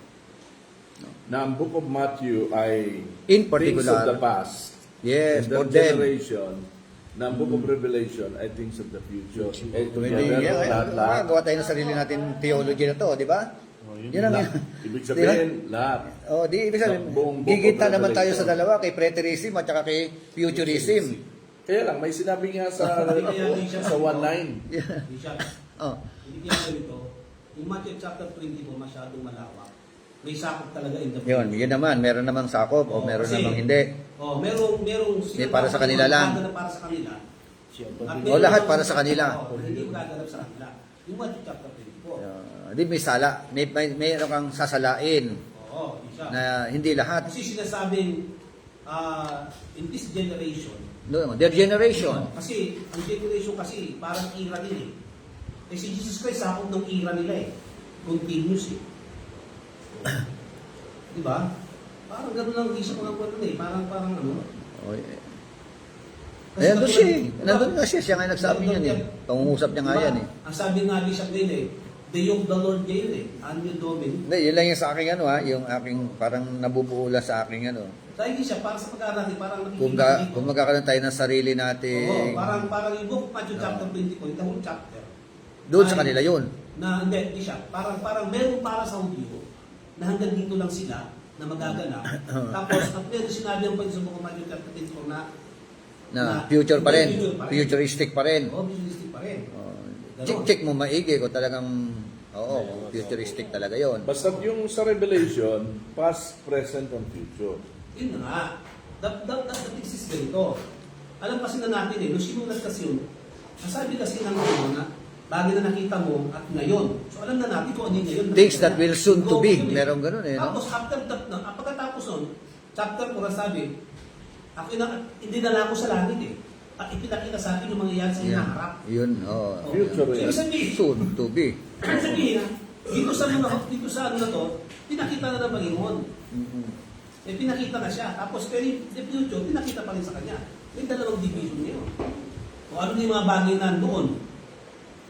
Na ang Book of Matthew ay In things of particular, the past. yes, And the for them. generation, na ang Book of Revelation ay things of the future. Eh, Hindi, together, lahat. gawa tayo ng sarili natin theology na to, di ba? Yun ang Lahat. Ibig sabihin, lahat. Oh, di ibig sabihin, Buong Book of gigita naman tayo Revelation. sa dalawa, kay preterism at saka kay futurism. Kaya lang, may sinabi nga sa 1.9. Bishop, Oh. hindi kaya ganito, yung Matthew chapter 20 mo masyadong malawak. May sakop talaga in the Yun naman, meron namang sakop o meron Kasi- namang hindi. merong Hindi, para sa kanila lang. Para sa kanila. At O, lahat para sa kanila. Hindi magaganap sa kanila. Yung Matthew chapter 24. Di may sala, mayroon kang sasalain Oo, isa. na hindi lahat. Kasi sinasabing in this generation, No, their generation. kasi ang generation kasi parang era din eh. Eh si Jesus Christ sakop ng era nila eh. Continuous eh. Di ba? Parang gano'n lang isa mga kwento eh. Parang ano. O, nandun siya eh. Nandun nga siya. Siya nga nagsabi niyan eh. Pangungusap niya nga yan eh. Ang sabi nga Bishop din eh, the yoke of the Lord ngayon eh, Anyo Domini. Hindi, yun lang yung sa aking yung aking parang nabubuo sa aking Dahil hindi siya, para sa pag-aaral natin, parang Kung magkakaroon tayo ng sarili Oo, natin, parang yung book, Matthew chapter 20 po, yung chapter. doon sa kanila yun. Na hindi siya, parang meron para sa Hudyo, na hanggang dito lang sila, na magaganap. Tapos, at meron sinabi ang pwede sa book of Matthew chapter 24 Na future pa rin. future pa rin. Futuristic pa rin. Oo, futuristic pa rin. Check mo maigi kung talagang futuristic talaga yon. Basta yung sa Revelation, past, present, and future. Yun na nga. That exists ganito. Alam kasi na natin nung sinulat kasi yun, nasabi kasi ng ano na, bagay na nakita mo at ngayon. So alam na natin kung ano yung ngayon. Things that will soon to be. Merong ganun eh, no? Tapos pagkatapos nun, chapter 4 sabi, hindi nala ako sa langit eh. At ipinakita sa akin yung mangyayari sa hinaharap. Yun, Future So, yan. ibig sabihin, soon to be. ibig sabihin, dito sa ano na to, pinakita na ng Panginoon. Eh, pinakita na siya. Tapos, pero the future, pinakita pa rin sa kanya. May dalawang division ngayon. Kung ano yung mga bagay na doon.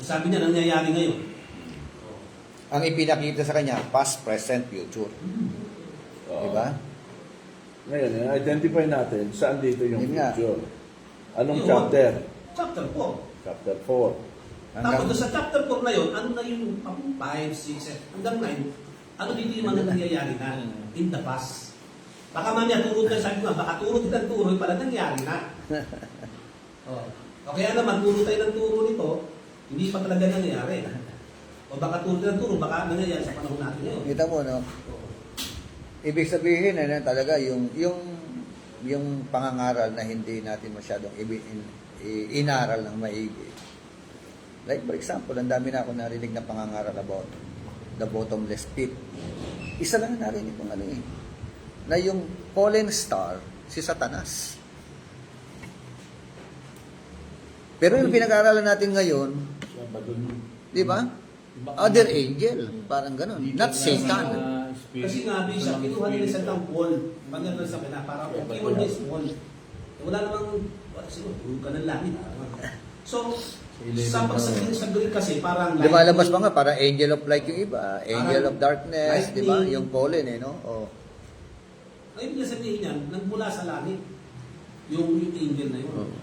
Sabi niya, nangyayari ngayon. Ang ipinakita sa kanya, past, present, future. Oo. Diba? Ngayon, identify natin saan dito yung Yun nga. future. Anong Yun. chapter? Chapter 4. Chapter 4. Tapos doon sa chapter 4 na yun, ano na yung 5, 6, hanggang 9, ano dito yung mga nangyayari na in the past. Baka mamaya turo tayo, sabi ko nga, baka turo din ang turo, yung pala nangyari na. O kaya naman, turo tayo ng turo nito, hindi pa talaga nangyayari. O baka turo tayo ng turo, baka nangyayari sa panahon natin ngayon. Kita mo, no? Ibig sabihin, talaga, yung pangangaral na hindi natin masyadong inaral ng maigi. Like, for example, ang dami na ako narinig na pangangaral about the bottomless pit. Isa lang na narinig kong na yung fallen star, si Satanas. Pero yung pinag-aaralan natin ngayon, di ba? Other angel, parang ganun. Not Satan. Kasi nga, Bishop, kinuha nila sa ng Paul. Pagkakal sa kanya, parang keyword is Paul. Wala namang, siguro, turo ka ng langit. So, sa Greek kasi, parang Lumalabas pa nga, parang angel of light yung iba, angel of darkness, lightning. di ba? Yung fallen, no? Oh. Ang ibig sabihin niyan, nagmula sa langit. Yung angel na yun.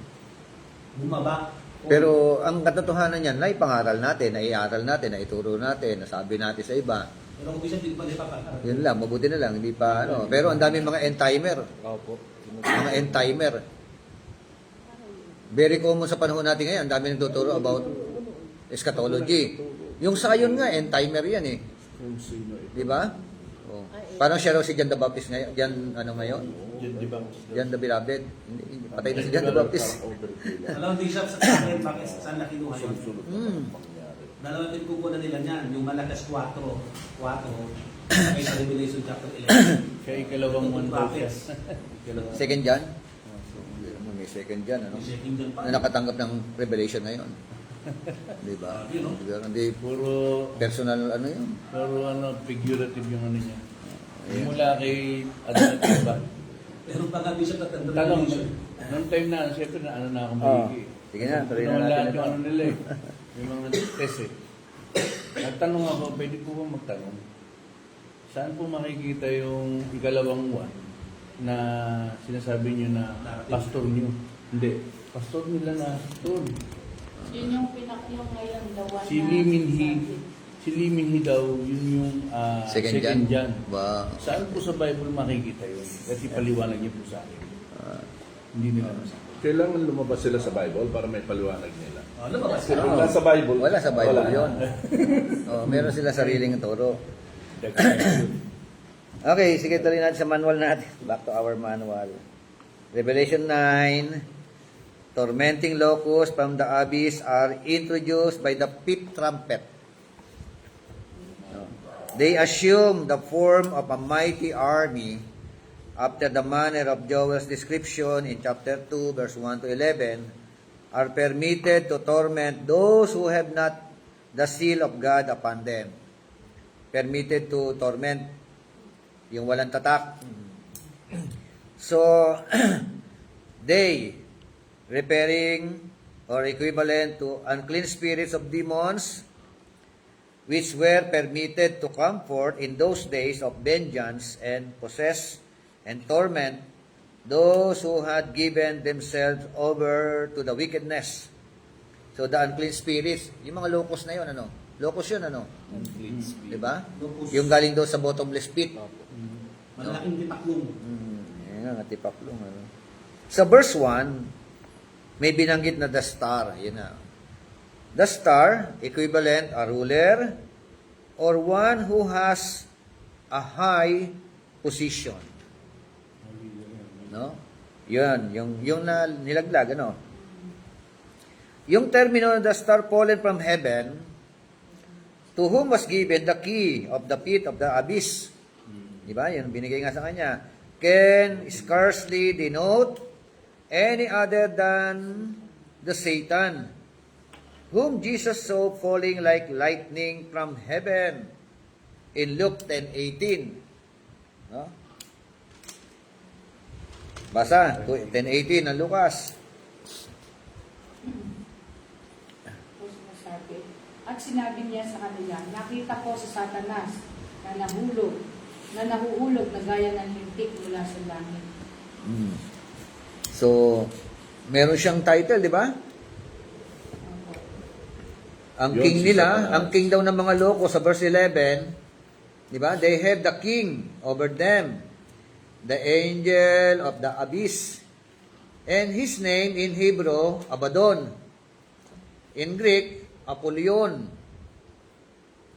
Bumaba. Pero ang katotohanan niyan, naipangaral natin, naiaral natin, naituro natin, nasabi natin sa iba. Pero kung Bishop, hindi pa nila Yun lang, mabuti na lang, hindi pa Pero ang daming mga end timer. Mga end timer. Very common sa panahon natin ngayon, ang dami nagtuturo about eschatology. Yung sayon nga, end timer yan eh. Kung sino ito. Di ba? Oh. Parang siya raw si John the Baptist ngayon. Ngayon? John the Beloved. Hindi, patay na si John the Baptist. Alam mo, Bishop, sa akin, bakit saan na kinuha yun? Dalawang pinagkukunan nila niyan, yung Malakas 4, ay sa Revelation chapter 11. Kaya ikalawang Yung one prophets. Second John? May second John, ano? Yung second John pa. Na nakatanggap ng revelation ngayon. Di ba? Yun, no? Pero hindi Puro, personal ano yun. figurative yung ano niya. Mula kay, ano na ba? Pero pag Bishop at the Talong, Revelation, nung time na, siyempre na ano na akong Oo. magiging. Sige na, tuloy na Naman natin lahat ito. yung ano nila eh. Yung mga test eh. Nagtanong ako, pwede po ba magtanong? Saan po makikita yung ikalawang one na sinasabi niyo na pastor niyo? Hindi. Pastor nila na doon. Yun yung yung ngayon, the one Si Lee Min-hee. Si Lee Min-hee daw, yun yung Second John. John. Wow. Saan po sa Bible makikita yun? Kasi paliwanag niyo po sa akin. Hindi nila masabi. Kailangan lumabas sila sa Bible para may paliwanag nila. lumabas Kasi ka. kung nasa Bible, Wala sa Bible wala. yun. Oh, meron sila sariling turo. Okay, sige tuloy natin sa manual natin. Back to our manual. Revelation 9, tormenting locusts from the abyss are introduced by the fifth trumpet. They assume the form of a mighty army after the manner of Joel's description in chapter 2, verse 1 to 11, are permitted to torment those who have not the seal of God upon them. Permitted to torment yung walang tatak. So, they, referring or equivalent to unclean spirits of demons, which were permitted to come forth in those days of vengeance and possess and torment those who had given themselves over to the wickedness. So the unclean spirits, yung mga locust na yun, ano? Locust yun, ano? Diba? Locust. Yung galing doon sa bottomless pit. Malaking titaklong. Yan nga, tipaklong, ano? Sa verse 1, may binanggit na the star. Yan na. The star, equivalent, a ruler, or one who has a high position. No? Yun, yung na nilaglag, ano? Yung termino, the star fallen from heaven, to whom was given the key of the pit of the abyss. Diba? Yun, binigay nga sa kanya. Can scarcely denote any other than the Satan, whom Jesus saw falling like lightning from heaven in Luke 10:18. No? Basa, 10:18 ng Lucas. At sinabi niya sa kanila, nakita ko sa Satanas na nahuhulog na gaya ng lintik mula sa langit. So, meron siyang title, di ba? Ang Yun, king si nila, Satanas. ang king daw ng mga loko sa verse 11, di ba? They have the king over them, the angel of the abyss. And his name in Hebrew, Abaddon. In Greek, Apollyon.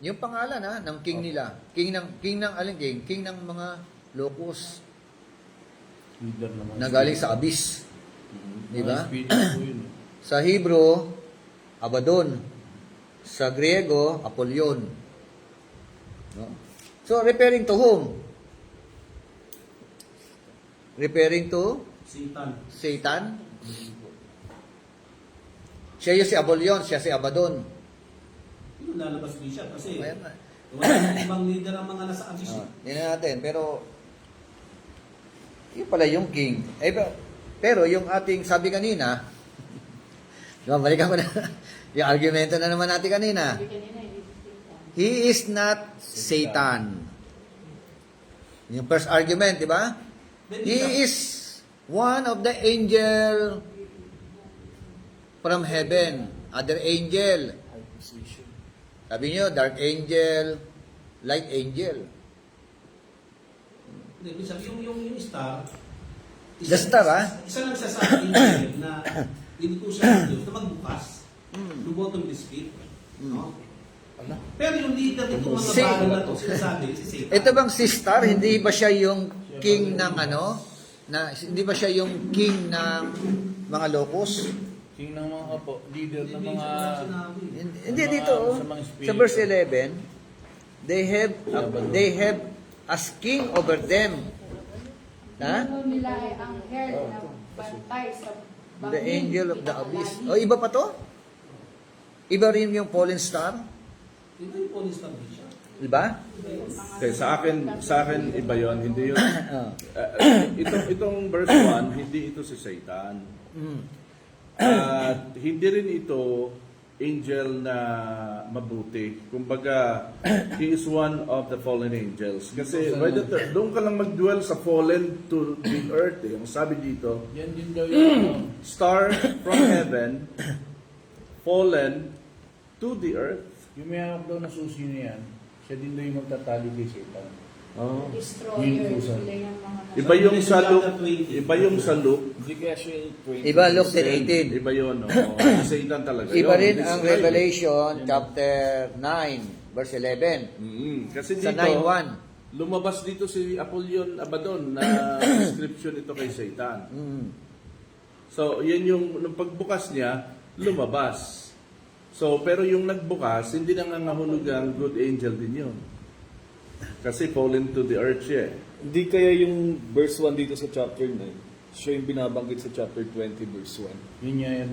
Yung pangalan ng king nila. King ng alin king? King ng mga locos Leader naman. na galing sa abyss. Di ba? Mga spirit po yun. Sa Hebrew, Abaddon. Sa Griego, Apollyon. No? So, referring to whom? Referring to Satan. Satan. Siya yung si Apollyon, siya si Abaddon. Yun lalabas Bishop kasi Ayan nga. wala nang ibang leader ang mga nasa abyss. Tingnan natin, pero yun pala yung king. Pero yung ating sabi kanina, balikan ko na yung argumento na naman natin kanina. Sabi kanina, hindi si Satan. He is not Satan. Yung first argument, di ba? He is one of the angel from heaven. Other angel. Sabi niyo, dark angel, light angel. Hindi, Bishop, yung star, The star, Isa lang siya sa angel na hindi ko siya ng Diyos na magbukas ng bottomless pit. No? Pero yung leader nitong mga Si- bago na ito, sinasabi, si Satan. Ito bang si Star, hindi ba siya yung king ng ano? Hindi ba siya yung king ng mga locos? Sino ng mga po, leader ng Hindi mga... siya wala sinabi. Hindi dito, oh. Sa mga Sa verse 11, they have as king over them. Ha? Ano nila ay ang hair na bantay sa The angel of the abyss. O, iba pa to? Iba rin yung fallen star? Iba yung police lang din siya. Diba? Okay, sa akin iba 'yon, hindi 'yun. Ah. Itong verse 1, hindi ito si Satan. Mm. At hindi rin ito angel na mabuti. Kumbaga, he is one of the fallen angels. Kasi doon ka lang mag-dwell sa fallen to the earth. Yung sabi dito, Yan din daw yung... star from heaven, fallen to the earth. Yung may hawak daw na susi na yan, siya din daw yung magtatali kay Satan. Oh. destroyer Yun po, sir. sila yung mga Iba yung sa Luke, iba yung sa Luke, Hindi kaya siya yung 20. Iba Luke 10:18. iba yun. Oh. Satan talaga Iba yun. rin Describe ang it. Revelation chapter 9 verse 11. Kasi Sa dito, 9:1. lumabas dito si Apollyon Abaddon na description ito kay Satan. Mm. So, yan yung nung pagbukas niya, lumabas. So, pero yung nagbukas, hindi nangangahulugan ang good angel din yun. Kasi fallen to the earth siya. Hindi kaya yung verse 1 dito sa chapter 9, siya yung binabanggit sa chapter 20 verse 1. Yun niya yan.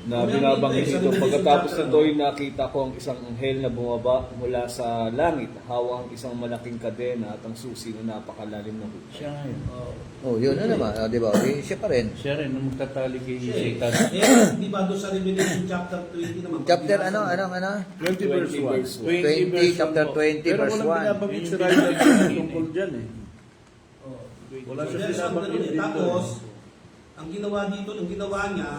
Na binabanggit dito, pagkatapos na ito'y nakita ko ang isang anghel na bumaba mula sa langit, hawak ang isang malaking kadena at ang susi na napakalalim na hukay. Siya nga yun. Oh, yun na naman. Di ba? Siya pa rin. Siya rin, nung magtatali kay Siya eh. Satan. Di ba doon sa Revelation chapter 20 naman? Chapter pag ano? 20 verse 1. 20, chapter 20, Pero verse walang 1. binabanggit si Ryder tungkol dyan eh. Oh. Wala So, siya there's some binabanggit ganun eh. dito. Tapos, ang ginawa dito, ang ginawa niya,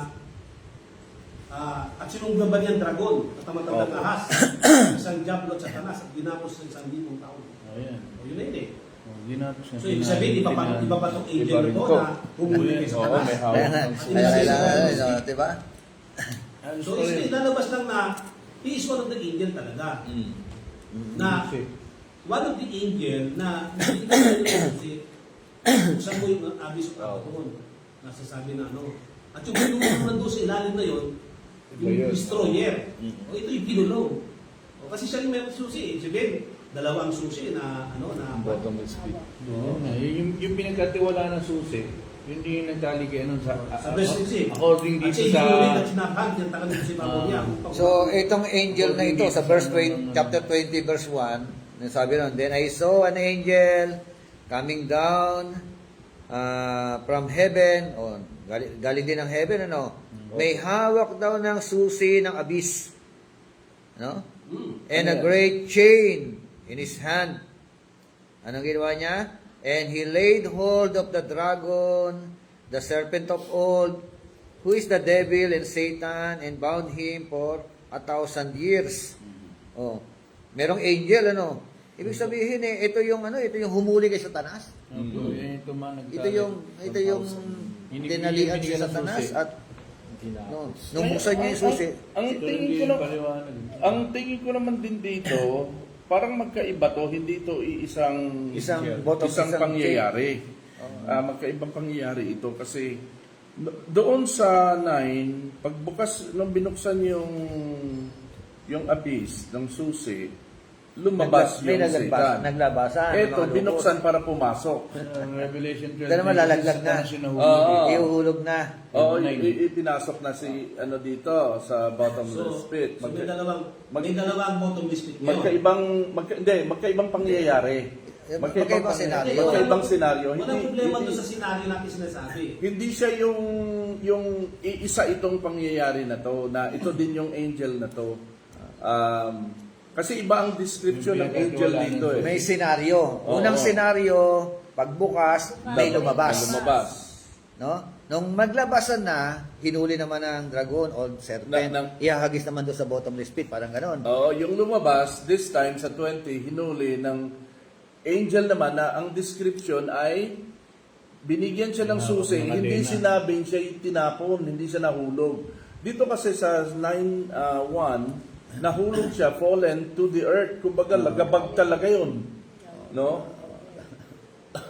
at sinunggaban niya ang dragon at ang matandang Opo. ahas, isang diablo at satanas at ginapos ng 1,000 taon. Oh, yan. O yun na yun eh. Oh, ginapos na. So, ibig sabihin, iba pa itong angel Iba rin na to to. na humuli kay Oo, satanas. may Kaya nga, hawak. kailangan, di ba? Ano So, ilalabas lang na he is one of the angel talaga. Na one of the angel na hindi ka kasi buksan mo yung abyss of Abaddon. Nasasabi na ano. At yung pinulong nandun sa ilalim na yun, yung destroyer. O ito yung pinulong. O kasi siya yung may susi. Sabihin, dalawang susi na ano na Bottomless pit. Oo nga. Yung pinagkatiwala ng susi, yun din yung nagtali kay ano sa best susi. according At dito siya sa... yung at sinabahan niya takan si Pamo niya. So, itong angel na ito sa verse 20, chapter 20 verse 1, sabi nun, then I saw an angel coming down from heaven, galing din ng heaven, ano? May hawak daw ng susi ng abyss. No? And a great chain in his hand. Anong ginawa niya? And he laid hold of the dragon, the serpent of old, who is the devil and Satan, and bound him for 1,000 years. Oh, merong angel, ano? Ibig sabihin ito yung humuli kay Satanas. Ito Ito yung dinalian si Satanas at nung buksan niya yung susi. Ang tingin ko naman din dito, parang magkaiba to, hindi ito isang pangyayari. Magkaibang pangyayari ito kasi doon sa 9, pagbukas nung binuksan yung abyss ng susi, lumabas yung Satan. Naglabasan. Ito, binuksan para pumasok. Revelation 12. Ito naman lalaglag na. Iuhulog na. Oo, ipinasok na si ano dito sa bottomless pit. So, may dalawang bottomless pit yun. Magkaibang pangyayari. Magkaibang senaryo. Magkaibang senaryo. Walang problema doon sa senaryo natin sinasabi. Hindi siya yung isa itong pangyayari na to, na ito din yung angel na to. Kasi iba ang description ng angel dito eh. May senaryo. Unang senaryo, pagbukas, may lumabas. No? Nung maglabasan na, hinuli naman ng dragon o serpent, ihahagis naman doon sa bottomless pit, parang ganon. Oo, yung lumabas, this time sa 20, hinuli ng angel naman na ang description ay binigyan siya ng susi, hindi sinabing siya tinapon, hindi siya nahulog. Dito kasi sa 9:1, nahulog siya, fallen to the earth. Kumbaga, lagabag talaga yun. No?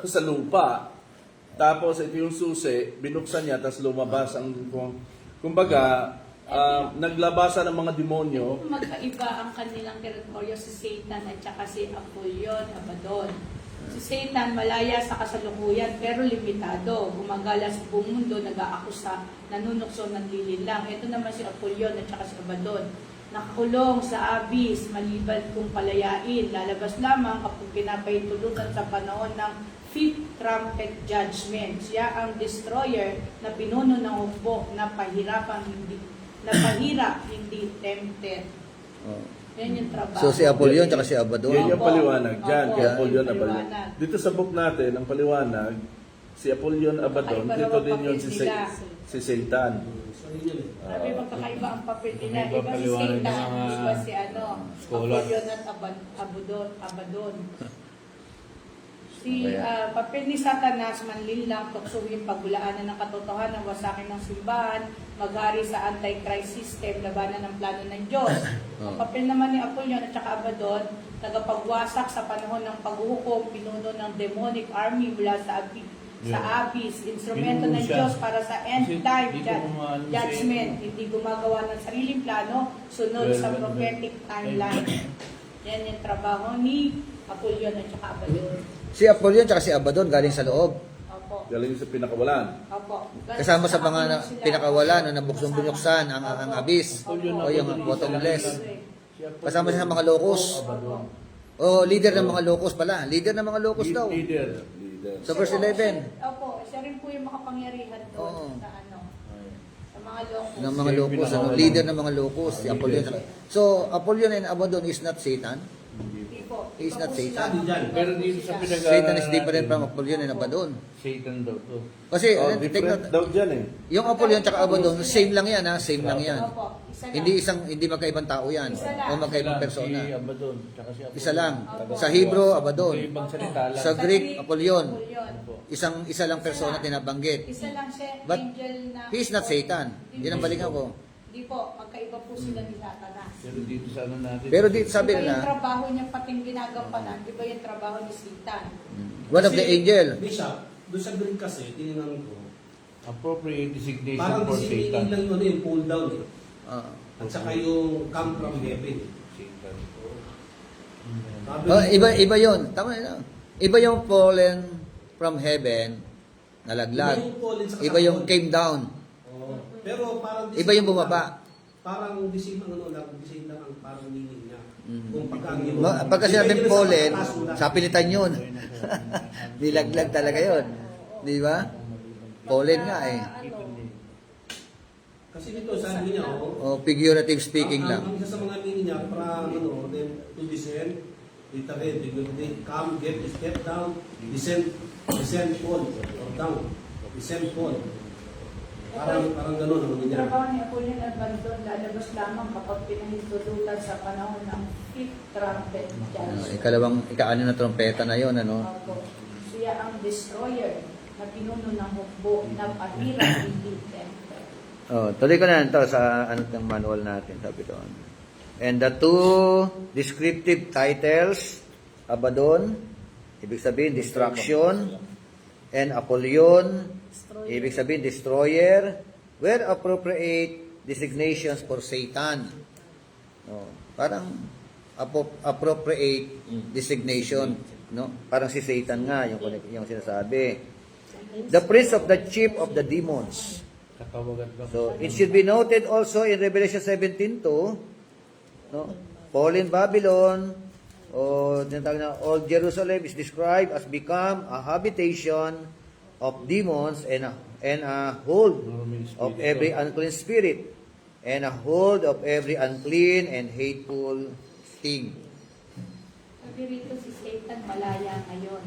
Sa lupa. Tapos, ito yung susi, binuksan niya, tapos lumabas ang... Kumbaga, naglabasan ng mga demonyo. Magkaiba ang kanilang teritoryo, si Satan at saka si Apollyon, Abaddon. Si Satan malaya sa kasalukuyan pero limitado. Gumagala sa buong mundo, nag-aakusa, nanunukso, nanlilinlang. Ito naman si Apollyon at saka si Abaddon. Nakakulong sa abyss, maliban kung palayain. Lalabas lamang kapag pinapahintulutan sa panahon ng fifth trumpet judgment. Siya ang destroyer na pinuno ng hukbo na pahirap, hindi tempted. Oh. Yan yung trabaho. So si Apollyon tsaka si Abaddon. Yan yung paliwanag dyan. Opo. Kay Apollyon, Yan yung Abaddon. paliwanag. Dito sa book natin, ang paliwanag, si Apollyon, Abaddon, Kakaiba dito raw ang din yun papel si, nila. si Satan. So, yun yun eh. Sabi magkakaiba ang papel nila. Iba Iba si paliwanag ng Satan, mga iba si scholar. Apollyon at Abaddon. Si papel ni Satanas, manlinlang, tuksuhin, pagbulaanan ng katotohanan, wasakin ng simbahan, maghari sa anti-Christ system, labanan ng plano ng Diyos. Ang papel naman ni Apollyon at saka Abaddon, tagapagwasak sa panahon ng paghuhukom, pinuno ng demonic army mula sa abyss, instrumento ng Pinuno siya. Diyos para sa end Kasi time dito umaano siya. judgment, hindi gumagawa ng sariling plano, sunod sa Well, prophetic timeline. Yan yung trabaho ni Apollyon at saka Abaddon. Si Apollyon tsaka si Abaddon galing sa loob. Opo. Galing sa pinakawalan. Opo. Kasama sa mga pinakawalan na nabuksong-bunyoksan ang abyss o yung bottomless. Kasama siya sa mga locus. O leader ng mga locus pala. Leader ng mga locus daw. Leader. Sa verse 11. Opo, siya rin po yung makapangyarihan doon Oo. sa sa mga locus. Ng mga locus, leader ng mga locus, si Apollyon. So, Apollyon and Abaddon is not Satan. Hindi po. He is not Iba po Satan. sila. Dyan. Pero dito sa pinag Satan is different from Apollyon and Abaddon. Satan daw to. Kasi, Oh, take different note, daw dyan eh. yung Apollyon tsaka Abaddon, same lang yan ha, same lang yan. Opo, isa lang. Hindi magkaibang tao yan. Isa lang. O magkaibang Si persona. Abaddon, tsaka si Apollyon. Isa lang. Opo. Sa Hebrew, Abaddon. Ibang salita lang. Sa Greek, Apollyon. Apollyon. Isa lang persona tinabanggit. Isa lang siya, But angel na... he is not Satan. Yun ang balikan ko. Hindi po, magkaiba po sila ni Satanas. Pero dito sa ano natin. Pero dito sabi Iba yung nila, trabaho niya pating ginagampanan, iba yung trabaho ni Satan. one of the angel. Bishop, doon sa Greek kasi, tinignan ko, Appropriate designation parang for disinihin Satan. lang yun yung pull down eh. Ah. At saka yung come from heaven. Satan. Sabi Oh, iba 'yon. Tama na. Iba yung fallen from heaven, nalaglag. Iba yung fallen sa Iba yung kasabot. came down. Oo. Pero parang Iba yung bumaba. Parang disip ang ang parang meaning niya. Mm. Kung pagka Pagka sinabing fallen, sa sapilitan yun. Nilaglag talaga yun. Di ba? Fallen nga eh. Kasi dito sabi niya, O figurative speaking ang lang. isa sa mga meaning niya, parang then to descend, literally, they come, get, step down, descend, fall, or down, descend, fall. Parang ganun ang meaning niya. Trabaho ni Apollyon at Abaddon, lalabas lamang kapag pinahintulutan sa panahon ng fifth trumpet judgment. Ika-ano na trompeta na yon, ano? Opo. Siya ang destroyer na pinuno ng hukbo na pahirap hindi tempted. Oh, tuloy ko na ito sa ano ng manual natin, sabi doon. And the two descriptive titles, Abaddon, ibig sabihin destruction, and Apollyon, ibig sabihin destroyer, were appropriate designations for Satan. No, parang appropriate designation, no? Parang si Satan nga yung sinasabi. The prince of the chief of the demons. Katawagan lang. So, it should be noted also in Revelation 17:2, no? Fallen Babylon, o tinatawag na Old Jerusalem is described as become a habitation of demons and a hold of every unclean spirit and a hold of every unclean and hateful thing. Sabi rito si Satan malaya ngayon.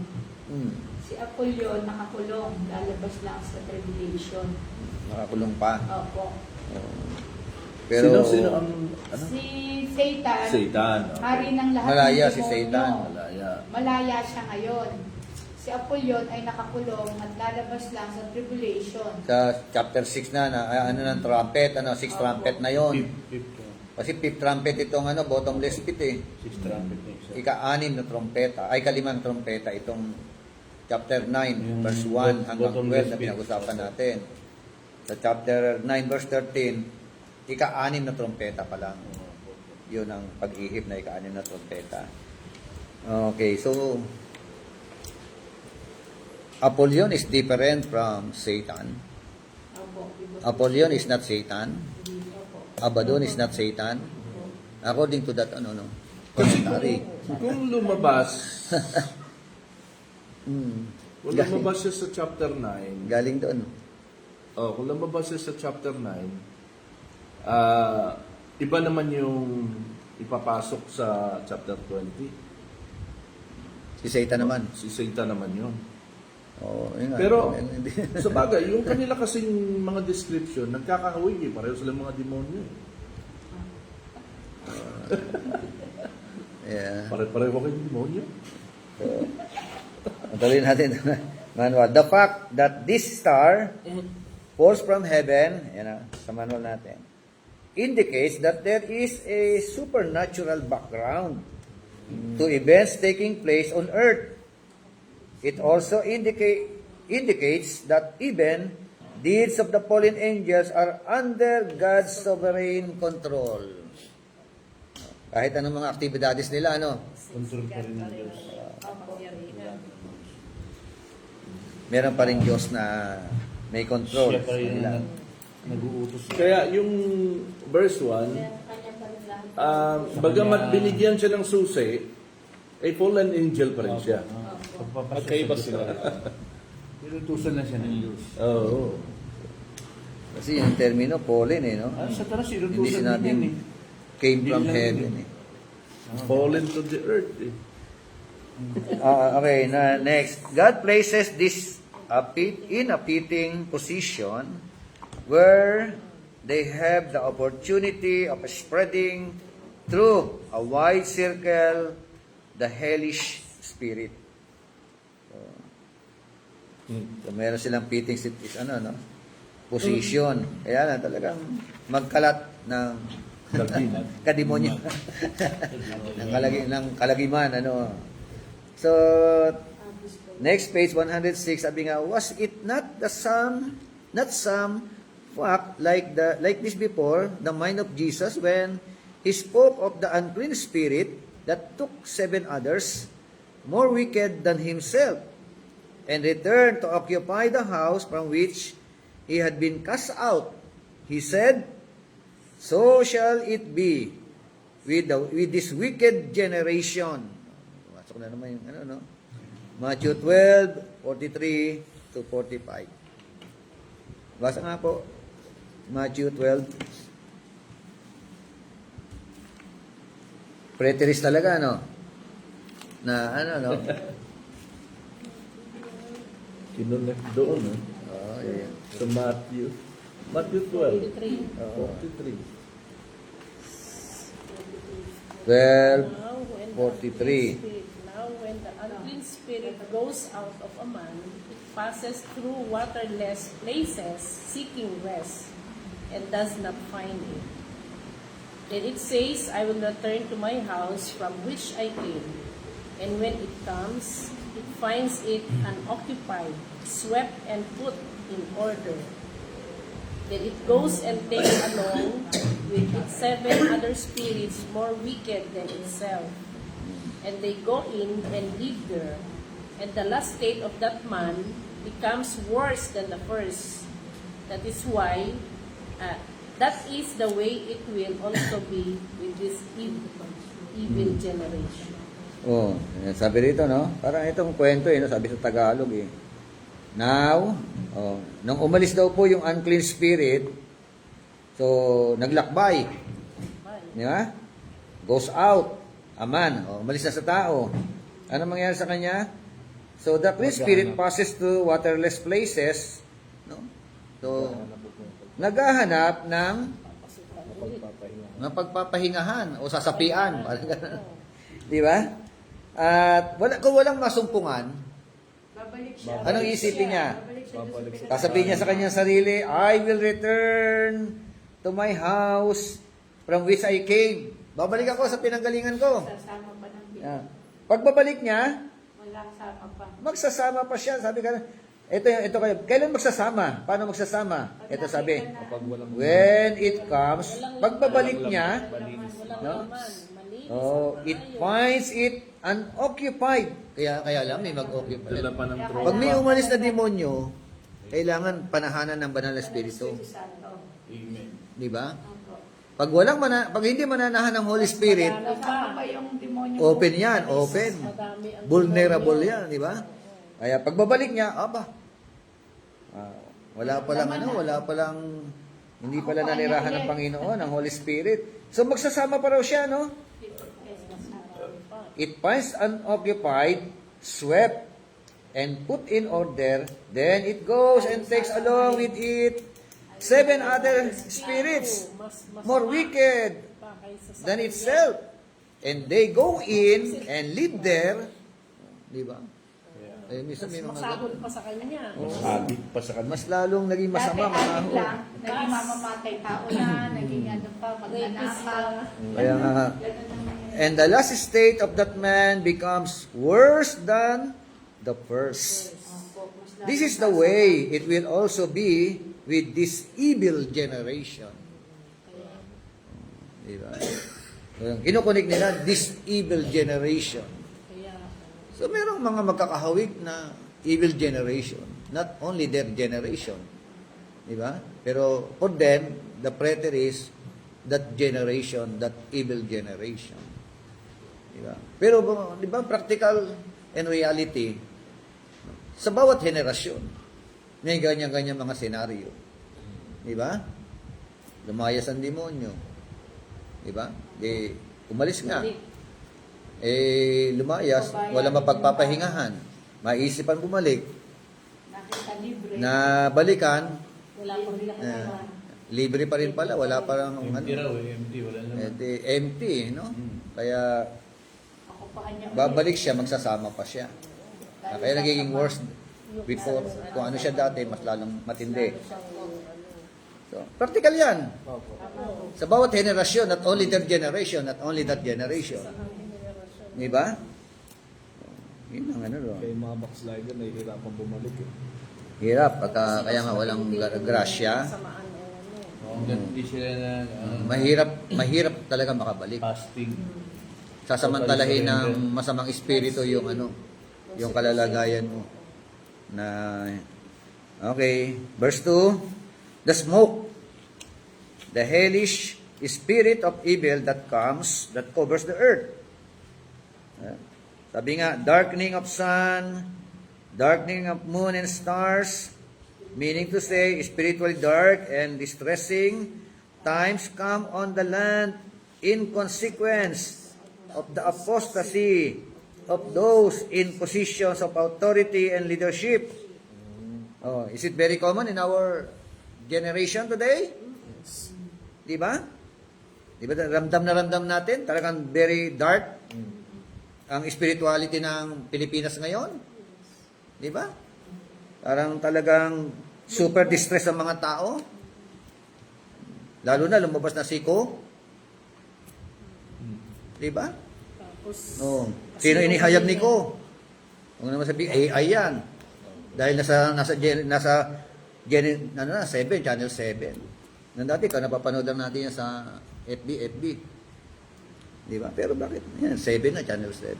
Hmm. Si Apollyon nakakulong, lalabas lang sa tribulation. Nakakulong pa. Opo. Pero Sino ang, ano? Si Satan, Satan. hari ng lahat Malaya ng si demonyo. Satan. Malaya. Malaya siya ngayon. Si Apollyon ay nakakulong at lalabas lang sa tribulation. sa chapter 6 ano ng trumpet, sixth trumpet na yon. Fifth. Kasi fifth trumpet itong bottomless pit eh. Sixth trumpet na isa. Ika-anim na trompeta, ay kalimang trompeta itong chapter 9, Yung verse 1 hanggang 12 bottomless na pit. pinag-usapan natin. Sa chapter 9 verse 13, ika-6 na trompeta pa lang. Yun ang pag-ihip na ika-6 na trompeta. Okay, so Apollyon is different from Satan. Opo. Apollyon is not Satan. Opo. Abaddon is not Satan. According to that, commentary. Kung lumabas, Hmm. kung lumabas siya sa chapter 9, Galing doon. kung lumabas siya sa chapter 9, iba naman yung ipapasok sa chapter 20. Si Satan naman. Si Satan naman yun. Oo, yun nga. Pero, Hindi. sa bagay, yung kanila kasing mga description, nagkakahawig eh. Pareho silang mga demonyo eh. Yeah. Pare-pareho kayong demonyo. Tuloy natin. Manual. The fact that this star falls from heaven, sa manual natin, indicates that there is a supernatural background to events taking place on earth. It also indicates that even deeds of the fallen angels are under God's sovereign control. Kahit anong mga aktibidades nila, Control pa rin ng Diyos. meron pa rin Diyos na may control Siya pa sa rin kanila. ang nag-uutos. Kaya yung verse 1, bagamat binigyan siya ng susi, ay fallen angel pa rin siya. Magkaiba sila. Pinutusan na siya ng Diyos. Oo. Kasi yung termino, fallen no? Sa taras, Hindi inutusan din sinabing yan came Hindi from lang heaven Fallen to the earth eh. Okay, next. God places this in a fitting position where they have the opportunity of spreading through a wide circle the hellish spirit. So meron silang fitting position. Kaya na talagang magkalat ng kadimonyo. ng kalagiman, So, next page 106, sabi nga, was it not some fact like this before the mind of Jesus when he spoke of the unclean spirit that took 7 others more wicked than himself and returned to occupy the house from which he had been cast out? He said, so shall it be with this wicked generation. Masok na naman yung Matthew 12:43 to 45. Basa nga po. Matthew 12. Preteris talaga, Na Kinonect doon eh. Oh, yeah. Sa Matthew 12. 43. 43. 12:43. Now when the unclean spirit goes out of a man, it passes through waterless places, seeking rest, and does not find it. Then it says, I will return to my house from which I came. And when it comes, it finds it unoccupied, swept and put in order. Then it goes and takes along with its 7 other spirits more wicked than itself. And they go in and live there. And the last state of that man becomes worse than the first. That is why, that is the way it will also be with this evil generation. Oh, sabi rito, Parang itong kwento, sabi sa Tagalog, Now, nung umalis daw po yung unclean spirit, so, naglakbay. Di ba? Goes out. Aman. Umalis na sa tao. Ano mangyari sa kanya? So, the unclean spirit passes to waterless places. So, naghahanap ng pagpapahingahan o sasapian. Di ba? At kung walang masumpungan, Babalik siya. anong isipin niya? Babalik siya. Sasabihin niya sa kanyang sarili, I will return to my house from which I came. Babalik ako sa pinanggalingan ko. Sasama pa ng Pagbabalik niya, Wala kasama pa. magsasama pa siya. Sabi ka, Ito kayo. Kailan magsasama? Paano magsasama? Ito sabi, when it comes, pagbabalik niya, Walang no? laman. Malinis Oh, ang it tayo. finds it unoccupied. Kaya lang may mag-occupy. Dala pa ng Pag may umalis na demonyo, kailangan panahanan ng banal na espiritu. Amen. Di ba? Pag pag hindi mananahan ng Holy Spirit, Kasama pa yung demonyo. open yan, open. Madami ang Vulnerable demonyo. yan, di ba? Kaya pagbabalik niya, wala palang, hindi pala nanirahan ng Panginoon, ang Holy Spirit. So magsasama pa raw siya, no? It finds unoccupied, swept, and put in order, then it goes and takes along with it 7 other spirits, more wicked Pa, kaysa sa than kanya. itself. And they go in and live there. Di ba? Eh, minsan may mga Masahol pa sa kanya. Habit pa sa kanila. mas lalong naging Dati masama, ano mga lang, naging mamamatay tao na, naging ano pa, Rapist magnanakaw. na. Kaya nga, Ganun ang and the last state of that man becomes worse than the first. This is the way it will also be with this evil generation. Diba? Kinukunik nila, this evil generation. Kaya, So merong mga magkakahawig na evil generation. Not only their generation. Diba? Pero for them, the preter is that generation, that evil generation. Diba? Pero di ba practical and reality, sa bawat henerasyon, may ganyan-ganyan mga senaryo. Di ba? Lumayas ang demonyo. Di ba? Di, umalis nga. Lumayas, wala mapagpapahingahan. Maisipan bumalik. nakita libre. Na balikan, wala pa rin libre pa rin pala. Wala parang Empty raw empty. Wala naman. empty, no? Kaya, Ako pa kanya. babalik siya, magsasama pa siya. Kaya nagiging worse before. Kung ano siya dati, mas lalong matindi. So, practical yan. Sa bawat generasyon, not only their generation, not only that generation. Di ba? Yun ang ano ro. Kaya yung mga backslider, nahihirapan bumalik eh. Hirap, kaya nga walang grasya. Hindi sila na Mahirap talaga makabalik. fasting. Sasamantalahin ng masamang espiritu yung yung kalalagayan mo. Okay, verse 2, the smoke, the hellish spirit of evil that covers the earth. Sabi nga, darkening of sun, darkening of moon and stars, meaning to say, spiritually dark and distressing times come on the land in consequence of the apostasy of those in positions of authority and leadership. Oh, is it very common in our generation today? Di ba? Di ba ramdam natin? Talagang very dark ang spirituality ng Pilipinas ngayon. Di ba? Parang talagang super distress ang mga tao. Lalo na lumabas na si Ko. Di ba? Tapos, Oh, sino inihayag ni Ko? Huwag naman sabihin, AI yan. Dahil nasa 7, channel 7. Nang dati ka, napapanood lang natin yan sa FB. Di ba? Pero bakit? Yan, 7 na, channel 7.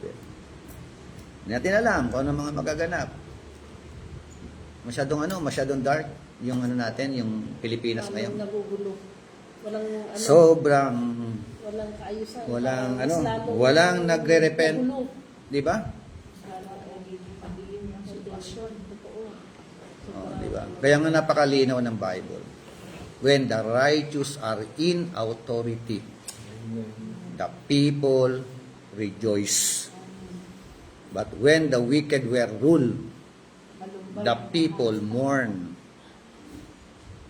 Hindi natin alam kung ano mga magaganap. Masyadong dark yung natin, yung Pilipinas ngayon. nagugulo. Walang Sobrang, walang kaayusan. walang nagre-repent. Nagulo. Di ba? Nagiging pagiging ng sitwasyon. Totoo. Oh, di ba? Kaya nga napakalinaw ng Bible. When the righteous are in authority, the people rejoice. But when the wicked were ruled, the people mourn.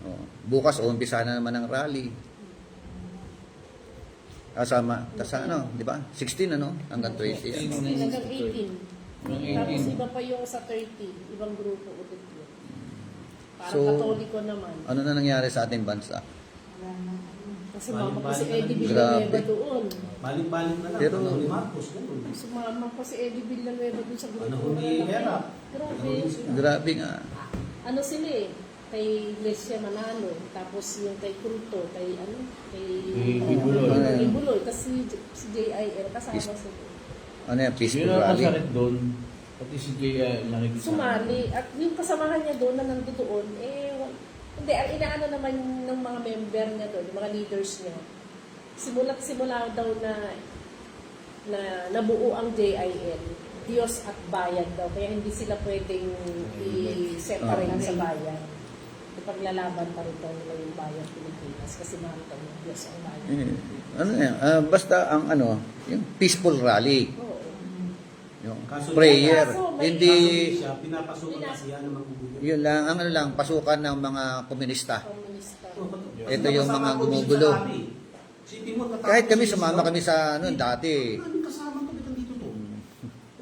Oh, bukas umpisa na naman ang rally. Kasama, di ba? 16 hanggang 20. Hanggang 18. Yung Tapos 18. iba pa yung sa 30. Ibang grupo ulit yun. Parang So, Katoliko naman. Ano na nangyari sa ating bansa? Kasi mama ko si Eddie Grabe. Villanueva doon. Balik-balik na lang. Pero- Ano ni Marcos, ganun. Sumama ko si Eddie Villanueva doon sa grupo. Ano humihirap? Grabe. Grabe nga. ano sila eh, kay Iglesia Manalo, tapos yung kay Culto, kay Kay Bibuloy. Bibuloy, kasi si JIL kasama sila. Ano yan, peaceful Yun ang rally. masakit doon. Pati si Jay nakikita. Sumali, at yung kasamahan niya doon na nandoon, hindi, ang inaano naman ng mga member niya doon, yung mga leaders niya, simula daw na nabuo ang JIL, Diyos at bayan daw, kaya hindi sila pwedeng i-separate sa bayan. Ipaglalaban pa rin daw nila yung bayan Pilipinas kasi mahal daw ng Diyos ang bayan. Ano yan, basta ang yung peaceful rally. Oo. Yung Kaso- prayer. Kaso may- Hindi, Siya, pinapasukan kasi yan ng magugulo. yun lang, ang ano lang, pasukan ng mga komunista. Komunista. Ito yung mga gumugulo. Kahit kami, sumama kami sa dati. Maraming kasama to, bitang dito to.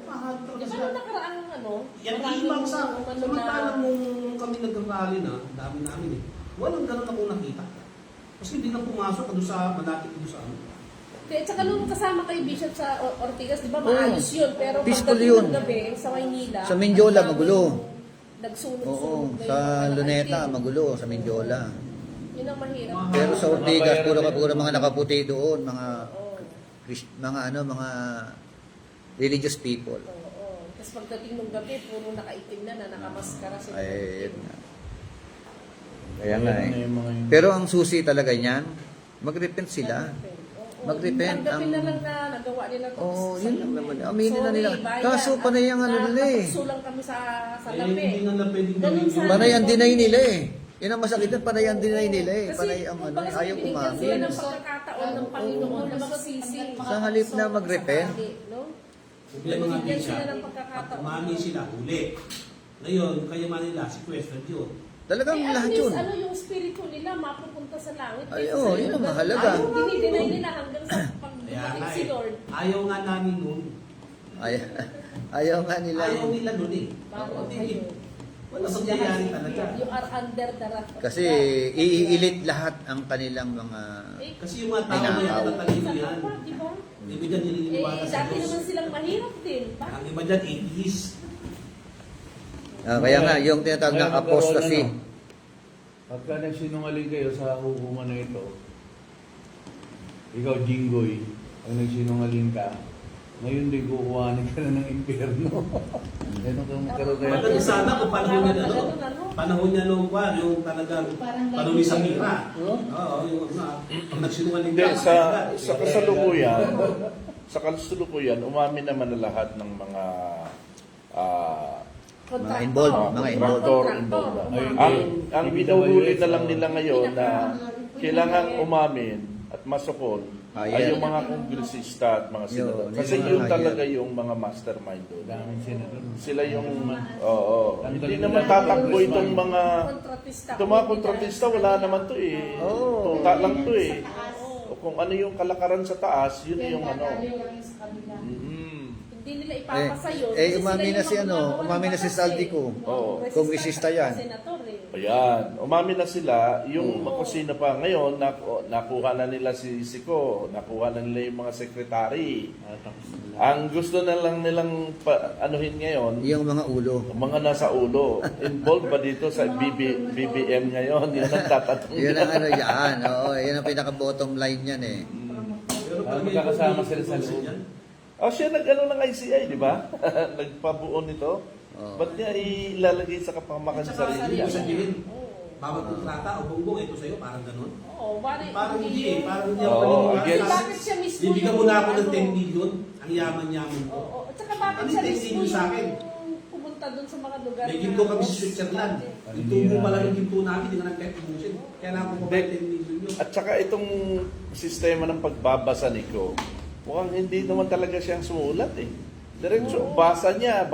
Mahal talaga Di ba sila. nung nakaraang Yan maraming ibang sa, umano samantalang nung kami nag-rally na, ang dami namin eh. Walang ganun akong nakita. Kasi hindi na pumasok doon sa malapit doon sa ano. Kaya tsaka nung kasama kay Bishop sa Ortigas, di ba maayos yun? Pero Peaceful pagdating yun. ng gabi sa Maynila, Sa Mindiola, magulo. nagsunod-sunod Oo, na sa yung mga Luneta, nakaitim. magulo, sa Mindiola. Yun ang mahirap. Pero sa Ortigas, puro mga nakaputi doon, mga mga religious people. Oo. Tapos pagdating ng gabi, puro nakaitim na nakamaskara sila. Ay, yun nga. Kaya nga eh. Yung mga yun. Pero ang susi talaga niyan, mag-repent sila. Oo. Mag-repent Tanggapin na ang- lang na nagawa nila to. Oo, yun lang naman. Aminin na Sorry, nila. bayan. Kaso panay ang ano nila eh. Napagsulang kami sa Eh, labi. hindi nga na pwedeng Ganun gawin sa- yun. Panay ang deny nila eh. Yan ang masakit doon, panay ang deny nila eh. Kasi, Panay ang kumbaga, ayaw binigyan sila umamin. ng pagkakataon ng Panginoon na magsisi. Sa halip na mag-repent. No? Problema nga din Binigyan siya. sila ng pagkakataon. Umami sila, huli. Ngayon, yung kayaman nila, sequestered yun. Talagang at lahat least, yun. yung spirito nila mapupunta sa langit. Ay, Kasi oo, yun ang mahalaga. Dinideny nila hanggang sa Kaya pagdumating nga si eh. Lord. Ayaw nga namin nun. Ayaw nga nila. Ayaw nila nun eh. Bakit Hindi. kayo? Wala sa nangyayari talaga. You are under the wrath of Kasi God. iilit lahat ang kanilang mga... Eh, Kasi yung mga tao na yan, Ninakaw. tatalino yan. Di ba? Yung iba dyan nililiwala sa Dati Diyos. naman silang mahirap din. Ang Bakit? iba dyan, atheist. Kaya nga, yung tinatawag na Ngayon, apostasy. nagkaroon, Pagka nagsinungaling kayo sa hukuman na ito, ikaw, Jinggoy, ang nagsinungaling ka, ngayon din kukuhanin ka na ng impyerno. Ganun kang magkaroon kaya. Maganda sana kung panahon niya panahon niya nung yung talagang panahon ni Samira. Oo, yung pag nagsinungaling Hindi, ka. sa kasalukuyan, umamin naman na lahat ng mga Mga involved, mga involved. kontraktor involved. Ang binuhuli na lang nila ngayon na kailangan umamin at masukol ay yung mga kongresista at mga senador. Kasi yun talaga yung mga mastermind doon. Daming senador. Sila yung, hindi naman tatakbo itong mga, itong mga kontratista, wala naman to eh. Tuta lang to eh. O kung ano yung kalakaran sa taas, yun yung ano. Hindi nila ipapasa yun. Umami na si umami na si Saldico. Oo. Kongresista yan. Ayan, umamin na sila, yung kusina pa ngayon, nakuha na nila si Siko, nakuha na nila yung mga sekretary. Ang gusto na lang nilang anuhin ngayon, Yung mga ulo. mga nasa ulo. Involved ba dito sa BBM ngayon? Yun ang tatanong. Yun ang yan. Oo, yun ang pinaka-bottom line yan eh. Pero pag may Magkakasama sila sa involved loob. dyan, Siya nag-ano ng ICI, di ba? Nagpabuo nito. Ba't niya ilalagay sa kapamakan At sa saka sarili? ibig sabihin, bawat kontrata o bongbong, ito sa'yo, parang ganun. Oo, Parang hindi eh, parang hindi ako Oo, paniniwala. against- Kasi bakit siya mismo Bibigyan mo na ako ng 10 million, ang yaman-yaman ko. Oo, at saka bakit Ano siya yung mismo tingin sa akin? yung pumunta doon sa mga lugar May ginto kami sa Switzerland. Yung tubo pala ng ginto namin, hindi nga nagkaipusin. Kaya na ako mabay 10 million yun. At saka itong sistema ng pagbabasa ni Ko, mukhang hindi naman talaga siyang sumulat eh. Diretso, basa niya,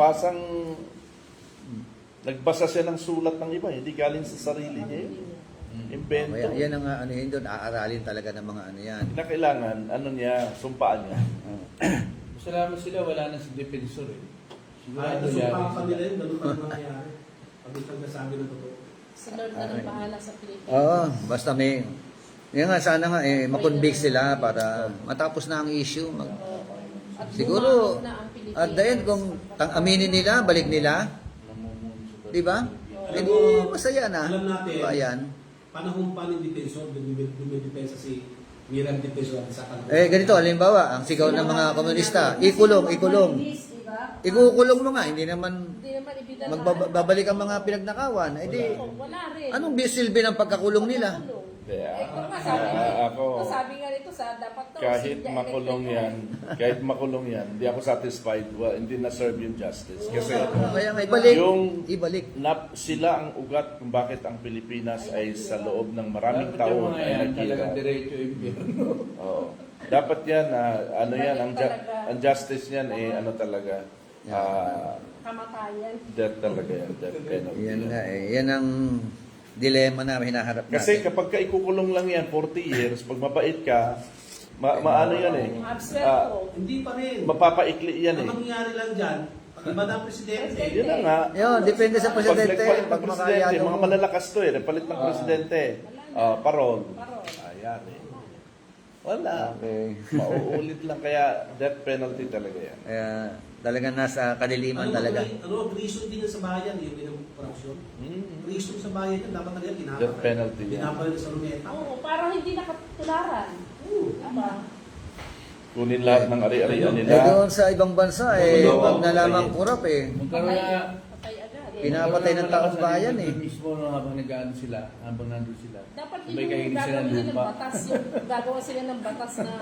nagbasa siya ng sulat ng iba, hindi galing sa sarili niya yun. Invento. Kaya yan ang yun doon, aaralin talaga ng mga yan. Kinakailangan, sumpaan niya. Salamat sila, wala na si defensor eh. Ay, Sigurado nasumpahan yan. pa nila yun, ganun pa rin nangyayari. Pag ito nagsasabi ng totoo. Si Lord na nang bahala sa Pilipinas. Oo, basta may... Yan nga, sana nga makonvict sila para matapos na ang issue. At Siguro, bumangon na ang Pilipinas. at the end, kung aminin nila, balik nila, di ba? Eh di, masaya na. Alam natin, Bayan. panahon pa ng defensor, dumidepensa si Miriam Defensor sa kanila. Ganito, halimbawa, ang sigaw ng mga komunista, ikulong. Ikukulong mo nga, hindi naman Hindi naman ibidala. magbabalik ang mga pinagnakawan. Eh di, Wala rin. anong silbi ng pagkakulong nila? Kaya, Kung nga sabi, ako, sabi nga nito sa dapat daw. kahit si- makulong yan, hindi ako satisfied, hindi na-serve yung justice. Kasi Kaya nga, ibalik. sila ang ugat kung bakit ang Pilipinas ay sa loob ng maraming Dapat yung taon mga ay yan, naghihirap. talagang diretso impyerno. Oo. Dapat yan, Talaga. ang justice niyan talaga, Kamatayan. death talaga yan, death penalty. Yan nga yan ang dilema na hinaharap Kasi natin. kapag ka ikukulong lang yan 40 years, pag mabait ka, maano yan eh. Absuelto. Hindi pa rin. Mapapaikli yan Ang eh. mangyayari lang dyan, pag iba ng presidente, Yun na nga. Yun, depende sa presidente. Pag Pag presidente, makayado mga mo. malalakas to eh. Napalit ng presidente. Parol. Ayan eh. Wala. Okay. Mauulit lang kaya death penalty talaga yan. Kaya talagang nasa kadiliman talaga. Ano, reason din yan sa bayan, yung korupsyon. Reason sa bayan yan, dapat talaga pinapatay. Death penalty yan. Pinapatay sa luneta. Oo, parang hindi nakatularan. Diba? Kunin lahat ng ari-arian Eh nila. doon sa ibang bansa pag nalamang kurap Magkaroon na Patay agad. pinapatay ng taong bayan eh. Mismo habang nag-ano sila, habang nandun sila. Dapat May yung kahilig sila gagawa ng nila ng lupa. batas, yung gagawa sila ng batas na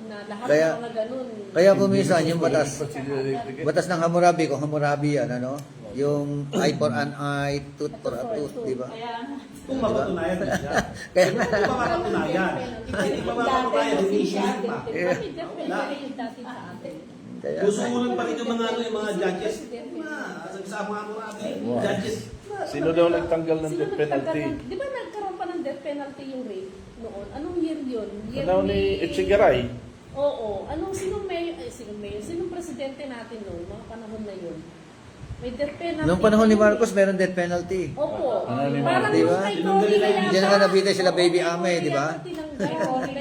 na lahat Kaya- ng mga ganun. Kaya kumisan yung batas. Pag sila electric, Batas ng Hammurabi, kung Hammurabi yan, ano? Yung eye for an eye, tooth for a tooth, di ba? Kaya, Kung mapatunayan na siya. Kaya Kung mapatunayan. Hindi pa mapatunayan, hindi siya pa. Kami definitely yung dati sa atin. Kaya, Susunod pa rin yung mga judges. Sa mga Hammurabi, judges. Sino daw nagtanggal ng death penalty? Di ba nagkaroon pa ng death penalty yung rape noon? Anong year yun? Year Ano ni Echegaray? Oo. Sinong presidente natin noon? Mga panahon na yun. May death penalty. nung panahon ni Marcos, meron death penalty. Opo. Ano ni Parang Di ba? yung kay Cory na yata. Diyan nga nabitay sila Baby Ame, di ba? Kay Cory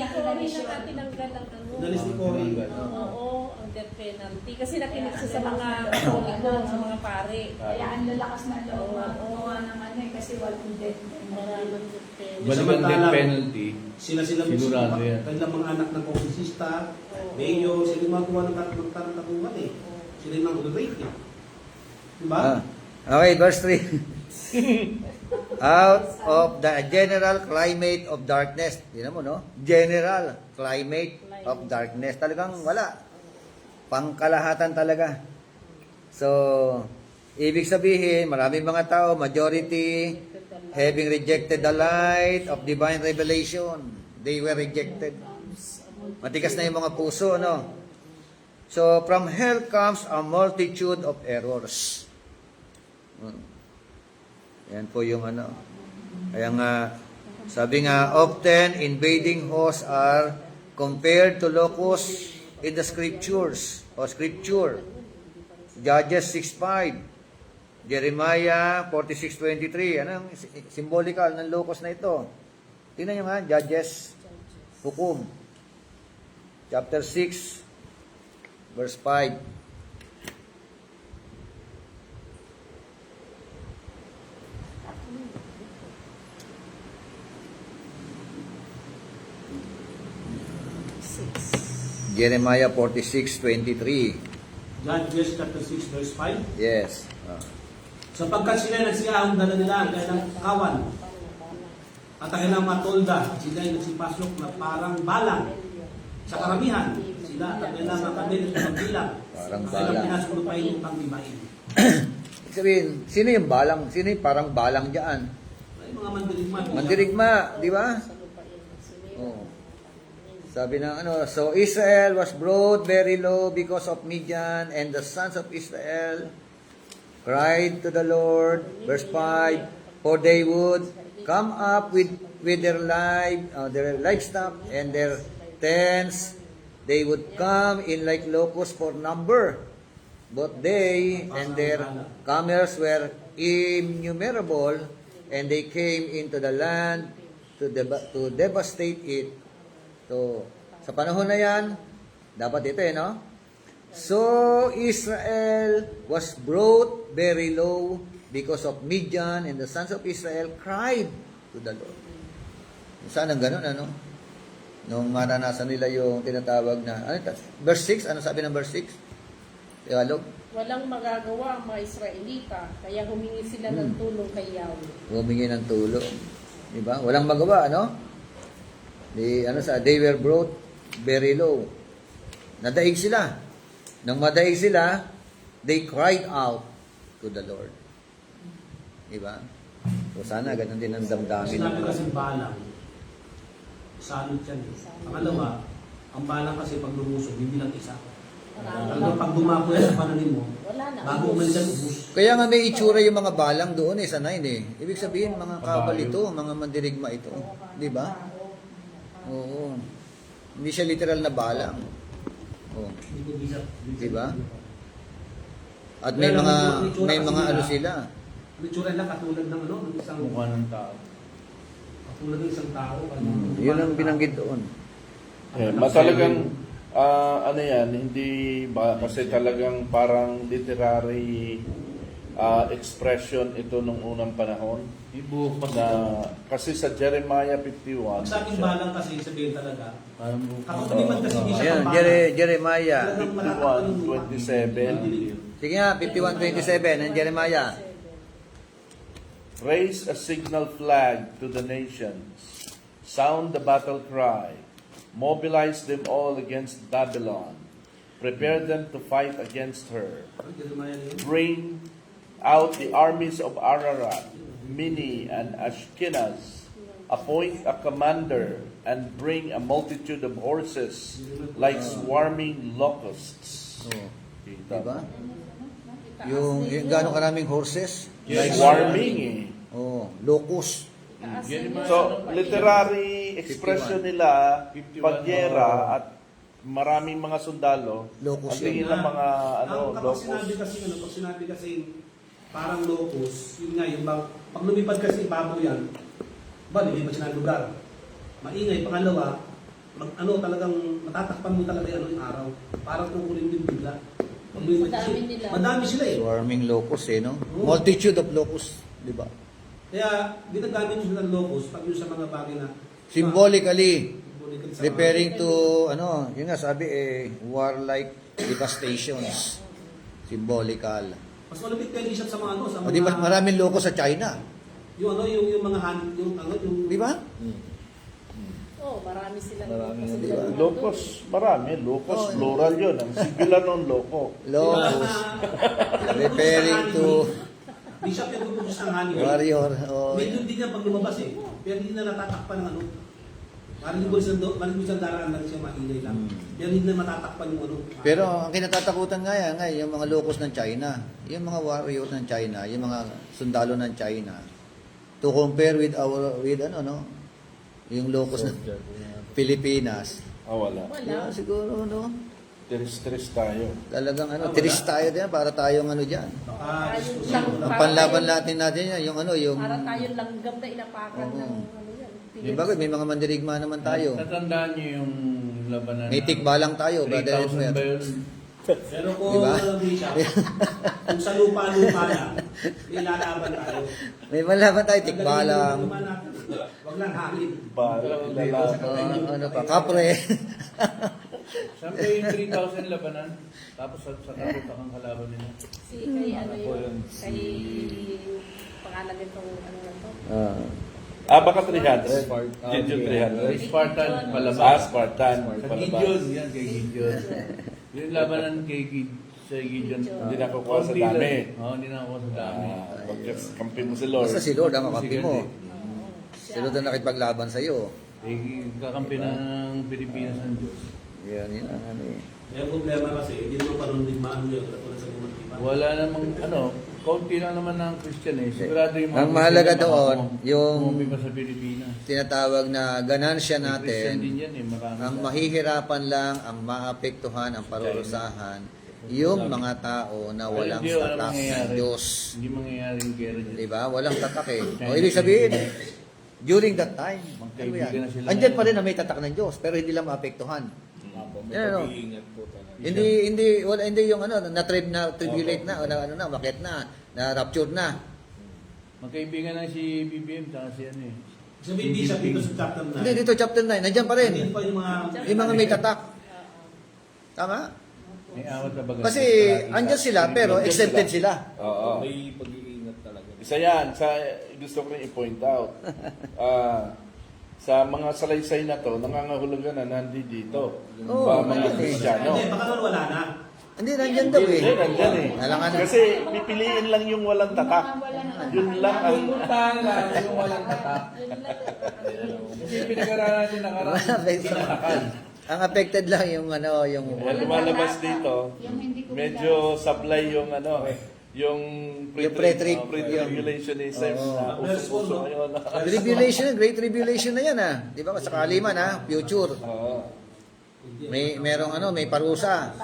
na tinanggal ang ano. Nalis ni Cory. Oo, ang death penalty. Kasi nakinig siya sa mga Katoliko, sa mga pare. kaya ang lalakas na loob gawa ng ano eh, kasi walang death. Maraming death penalty. balik ang death penalty. Sila Sigurado yan. kanilang mga anak ng kongresista, mayor, sila yung mga kuha ng tatungan eh. Sila yung mga rate eh. Diba? Okay, verse 3. Out of the general climate of darkness. Tignan mo, no? General climate of darkness. Talagang wala. Pangkalahatan talaga. So, ibig sabihin, maraming mga tao, majority, having rejected the light of divine revelation. They were rejected. Matigas na yung mga puso, no? So, from hell comes a multitude of errors. Yan po yung ano. Kaya nga, sabi nga, often invading hosts are compared to locusts in the scriptures or scripture. Judges 6:5, Jeremiah 46:23. Anong symbolical ng locust na ito? Tingnan nyo nga, Judges, hukom. Chapter 6, verse 5. Jeremiah 46:23. Judges chapter 6 verse 5. Yes. Sapagkat sila nagsiyahong dala nila ang kanilang kawan at ang kanilang matolda, sila ay nagsipasok na parang balang. Sa karamihan, sila at ang kanilang mga kamil at pagbilang. Parang Ang kanilang balang. pinasulupain ng pangbibain. Ibig sabihin, sino yung balang? Sino yung parang balang dyan? Ay, mga mandirigma. Mandirigma, di ba? Oh. Sabi ng ano, so Israel was brought very low because of Midian, and the sons of Israel cried to the Lord. Verse 5, for they would come up with their livestock and their tents. They would come in like locusts for number. But they and their comers were innumerable, and they came into the land to devastate it. So, sa panahon na yan, dapat ito no? So, Israel was brought very low because of Midian and the sons of Israel cried to the Lord. Sana ganun, ano? Nung maranasan nila yung tinatawag na, verse 6, ano sabi ng verse 6? Tagalog? Walang magagawa ang mga Israelita, kaya humingi sila ng tulong kay Yahweh. Humingi ng tulong. Diba? Walang magawa, ano? They were brought very low. Nadaig sila. Nang madaig sila, they cried out to the Lord. Diba? So sana ganun din ang damdamin. Sinabi kasi balang, salot yan. Pangalawa, ang balang kasi pag lumusog, hindi lang isa. Hanggang pag dumako yan sa pananim mo, Wala na. bago umalis yan, ubus. Kaya nga may itsura yung mga balang doon sa 9 eh. Ibig sabihin, mga kabal ito, mga mandirigma ito. Di ba? Oo. Hindi siya literal na balang. Oo. Hindi ko bisa. Di ba? At may mga ano sila. Itsura lang katulad ng ano, ng isang Mukha ng tao. katulad ng isang tao. Yun ang binanggit doon. Talagang, ano yan, hindi ba, kasi talagang parang literary expression ito nung unang panahon. Ibuhok pa Na, kasi sa Jeremiah 51, Sa aking balang kasi sabihin talaga, Parang buhok. kapag lumipan kasi hindi siya Ayan, pang balang, Jeremiah. talagang matatakpan ng lupa. 51:27. Sige nga, 51:27 ng Jeremiah. Raise a signal flag to the nations. Sound the battle cry. Mobilize them all against Babylon. Prepare them to fight against her. Jeremiah yun. Bring out the armies of Ararat, Mini, and Ashkenaz. Appoint a commander and bring a multitude of horses like swarming locusts. Oh. Diba? Yung gano'ng karaming horses? Swarming eh. Oh, locust. So, literary expression nila, pagyera at maraming mga sundalo, Locus ang tingin yun. ng mga Kapag sinabi locus. kasi pag sinabi kasi parang locus, yun nga yung pag lumipad kasi baboy yan, lilipad siya ng lugar. Maingay, pangalawa, talagang matatakpan mo talaga yung araw. Parang kukunin din bigla. Pag lumipad kasi, Madami nila. madami sila eh. Swarming locust no? Multitude of locusts, di ba? Kaya ginagamit nyo ng locus pag yun sa mga bagay na Symbolically, symbolical sa referring to, yun nga sabi warlike devastations. Symbolical. mas malapit kayo sa mga sa O di ba, maraming locust sa China? yung mga yung Di ba? Oh, marami silang Marami kasi na, di ba? ganun. Locus, marami. Locus, plural yun. Ang singular ng loco. Locust. Referring to Di siya pinagpupuntos ng honey. warrior. Oh, Medyo din niya pag lumabas eh. Pero hindi na natatakpan ng ano. Marinig mo isang daraan lang siya, maingay lang. Pero hindi na matatakpan yung ano. Pero ang kinatatakutan nga yung mga locust ng China, yung mga warrior ng China, yung mga sundalo ng China, to compare with yung locust ng Pilipinas. Wala. Wala. Siguro, Tiris-tiris tayo. talagang tiris tayo din para tayong dyan. Baka Ayun diskusyon lang. mo Ang lang. panlaban natin yan, yung Para tayo langgam na inapakan Oo. ng ano yan. Yung bagay, may mga mandirigma naman tayo. Tatandaan niyo yung labanan May tikbalang tayo, brother 3,000 Edward. ba yun? Pero kung Diba? di siya, kung sa lupa-lupa lang, may lalaban tayo. May malaban tayo, tikbalang. Wag lang hangin. Para ilalaban. Ano pa, kapre. Saan ba yung 3,000 labanan? Tapos sa takot ang kalaban nila. Si kay ano yun, kay pangalan nitong ano na to. Baka 300. Gideon 300. Spartan palabas. Spartan. Sa Gideon, yan kay Gideon. Yung labanan kay sa Gideon. Hindi nakukuha sa konti lang. dami. Oo, hindi nakukuha sa dami. Pagkampi mo si Lord. Basta si Lord ang kakampi mo. Siya. Si Lord ang nakipaglaban sa'yo. Kakampi ng Pilipinas ng Diyos. Yan ang Yung problema kasi, hindi naman parang digmaan mo yun. Katulad sa mga iba. Wala namang, kaunti lang naman ng Christian eh. Sigurado yung mga Ang mahalaga Christian na doon, yung umuwi pa sa Pilipinas. tinatawag na ganansya Christian din natin, yan eh, marami. ang mahihirapan lang, ang maapektuhan, ang parurusahan, yung mga tao na walang Hindi, walang tatak ng mangyayari. Diyos. Hindi mangyayari yung gera dyan. Diba? Walang tatak eh. O ibig sabihin, during that time, ano yan? Magkaibigan na sila Andyan ngayon. pa rin na may tatak ng Diyos, pero hindi lang maapektuhan. Yan, hindi yung na tribulate na, o na raptured na Magkaibigan na si BBM tsaka si ano eh. Sabihin Bishop dito sa chapter 9. Hindi, dito chapter 9, nandiyan pa rin. Hindi pa yung mga... Yung mga may tatak. Tama? May awat na baga. Kasi andyan sila, pero exempted sila. Oo. May pag-iingat talaga. Isa yan, gusto ko rin i-point out. Sa mga salaysay na to, nangangahulugan na nandito. Oo, Ba, mga nandyan eh. Kristiyano. Hindi, baka naman wala na. Hindi, nandiyan daw eh. Hindi, nandyan eh. Alangan na. Kasi pipiliin lang yung walang tatak. Yun lang ang... Pupuntahan lang yung walang tatak. Kasi pinag-aralan natin nakaraan. Ang affected lang yung ano, yung... Yan, lumalabas dito, Yung hindi ko medyo supply yung ano, yung Yung pre-trib. pre-tribulationism Oo. na uso ngayon. Tribulation, great tribulation na yan ah. Di ba? Sakali man ah, future. Oo. Merong ano, may parusa.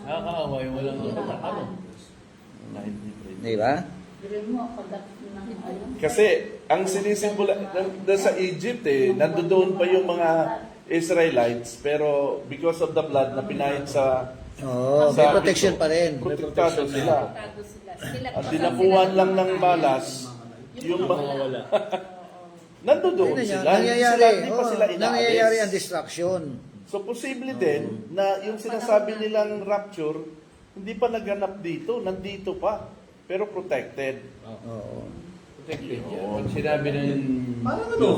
Nakakaawa yung walang tatak. Ano? Di ba? Dirin mo, pagdating ng ano. Kasi ang sinisimbula doon sa Egypt nandoon pa yung mga Israelites, pero because of the blood na pinahid sa Oo, may protection pa rin. protektado sila. Tago sila. At dinapuan lang ng balas yung mga wala. Nandoon Ayun na sila. yan, nangyayari. Hindi pa sila Oo, nangyayari ang inaalis. distraction. So posible din na yung sinasabi nilang rapture, hindi pa naganap dito, nandito pa, pero protected. Oo. Protected yan. Pag sinabi ng Parang ano?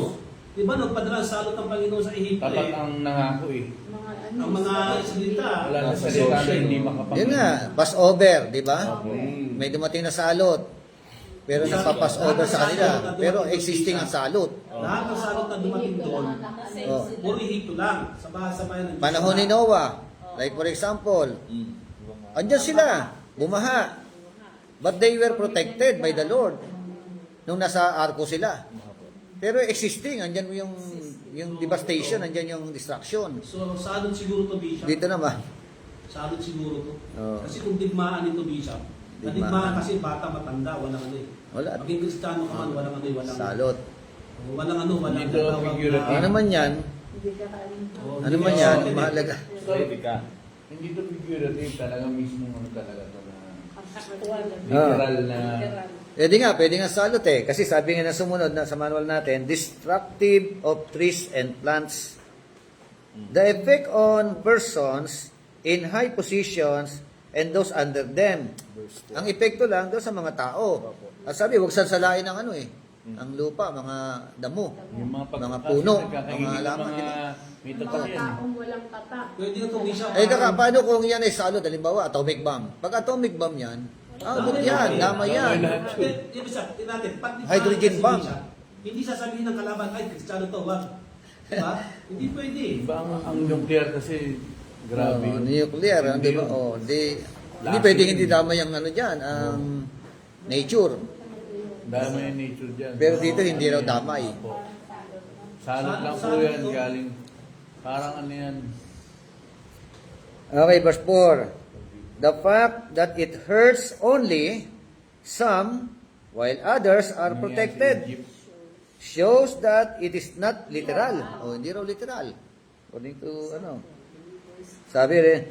Di ba nagpadala ang salot ng Panginoon sa Ehipto tapat ang nangako eh. Mga ano. ang mga salita. Wala na salita na hindi makapag... Yun nga, pass over, di ba? Mm. May dumating na salot. Pero napapass over sa kanila. Pero existing ang salot. Lahat ng salot na dumating doon, Oh. puro Ehipto lang. Sa bahay ng Panahon ni Noah, like for example, andyan sila, bumaha. But they were protected by the Lord nung nasa arko sila. Pero existing, andyan yung devastation, andyan yung destruction. So, salot siguro to Bishop. Dito naman, Salot siguro to. Oo. Kasi kung digmaan ito Bishop, na Digmaan. digmaan kasi bata matanda, walang ano eh. wala. Maging Kristiyano ka man, walang ano eh, walang Salot. walang ano, walang Dito, figurative. Ano man yan, Hindi ka kain. ano man yan, mahalaga. Ready ka. Hindi to figurative, talaga mismo ano talaga to na Actual. literal na... Pwede nga salot eh. Kasi sabi nga na sumunod na sa manual natin, destructive of trees and plants. The effect on persons in high positions and those under them. Ang epekto lang doon sa mga tao. At sabi, huwag sansalain ng ano eh. Ang lupa, mga damo, Yung mga mga puno, nagkakaigit mga ng halaman. mga may tatak Mga yan eh. taong walang tatak. Pwede na to Bishop. Eh kaka, paano kung yan ay salot? Halimbawa, atomic bomb. Pag atomic bomb yan, abot yan, damay yan. Ibig sabihin natin, pag Hydrogen si bomb. Bishop, hindi sasabihin ng kalaban, ay, Kristiyano to, wag. Diba? Hindi pwede. Diba ang nuclear kasi grabe. Oh, nuclear, di ba? Oh, hindi pwedeng hindi damay ang ano diyan, ang nature. Dami yung nature dyan. Pero dito hindi raw damay. Opo. Salot lang po yan, galing. Parang ano yan. Okay, verse 4. The fact that it hurts only some while others are protected shows that it is not literal. Oh, hindi raw literal. According to ano. Sabi rin,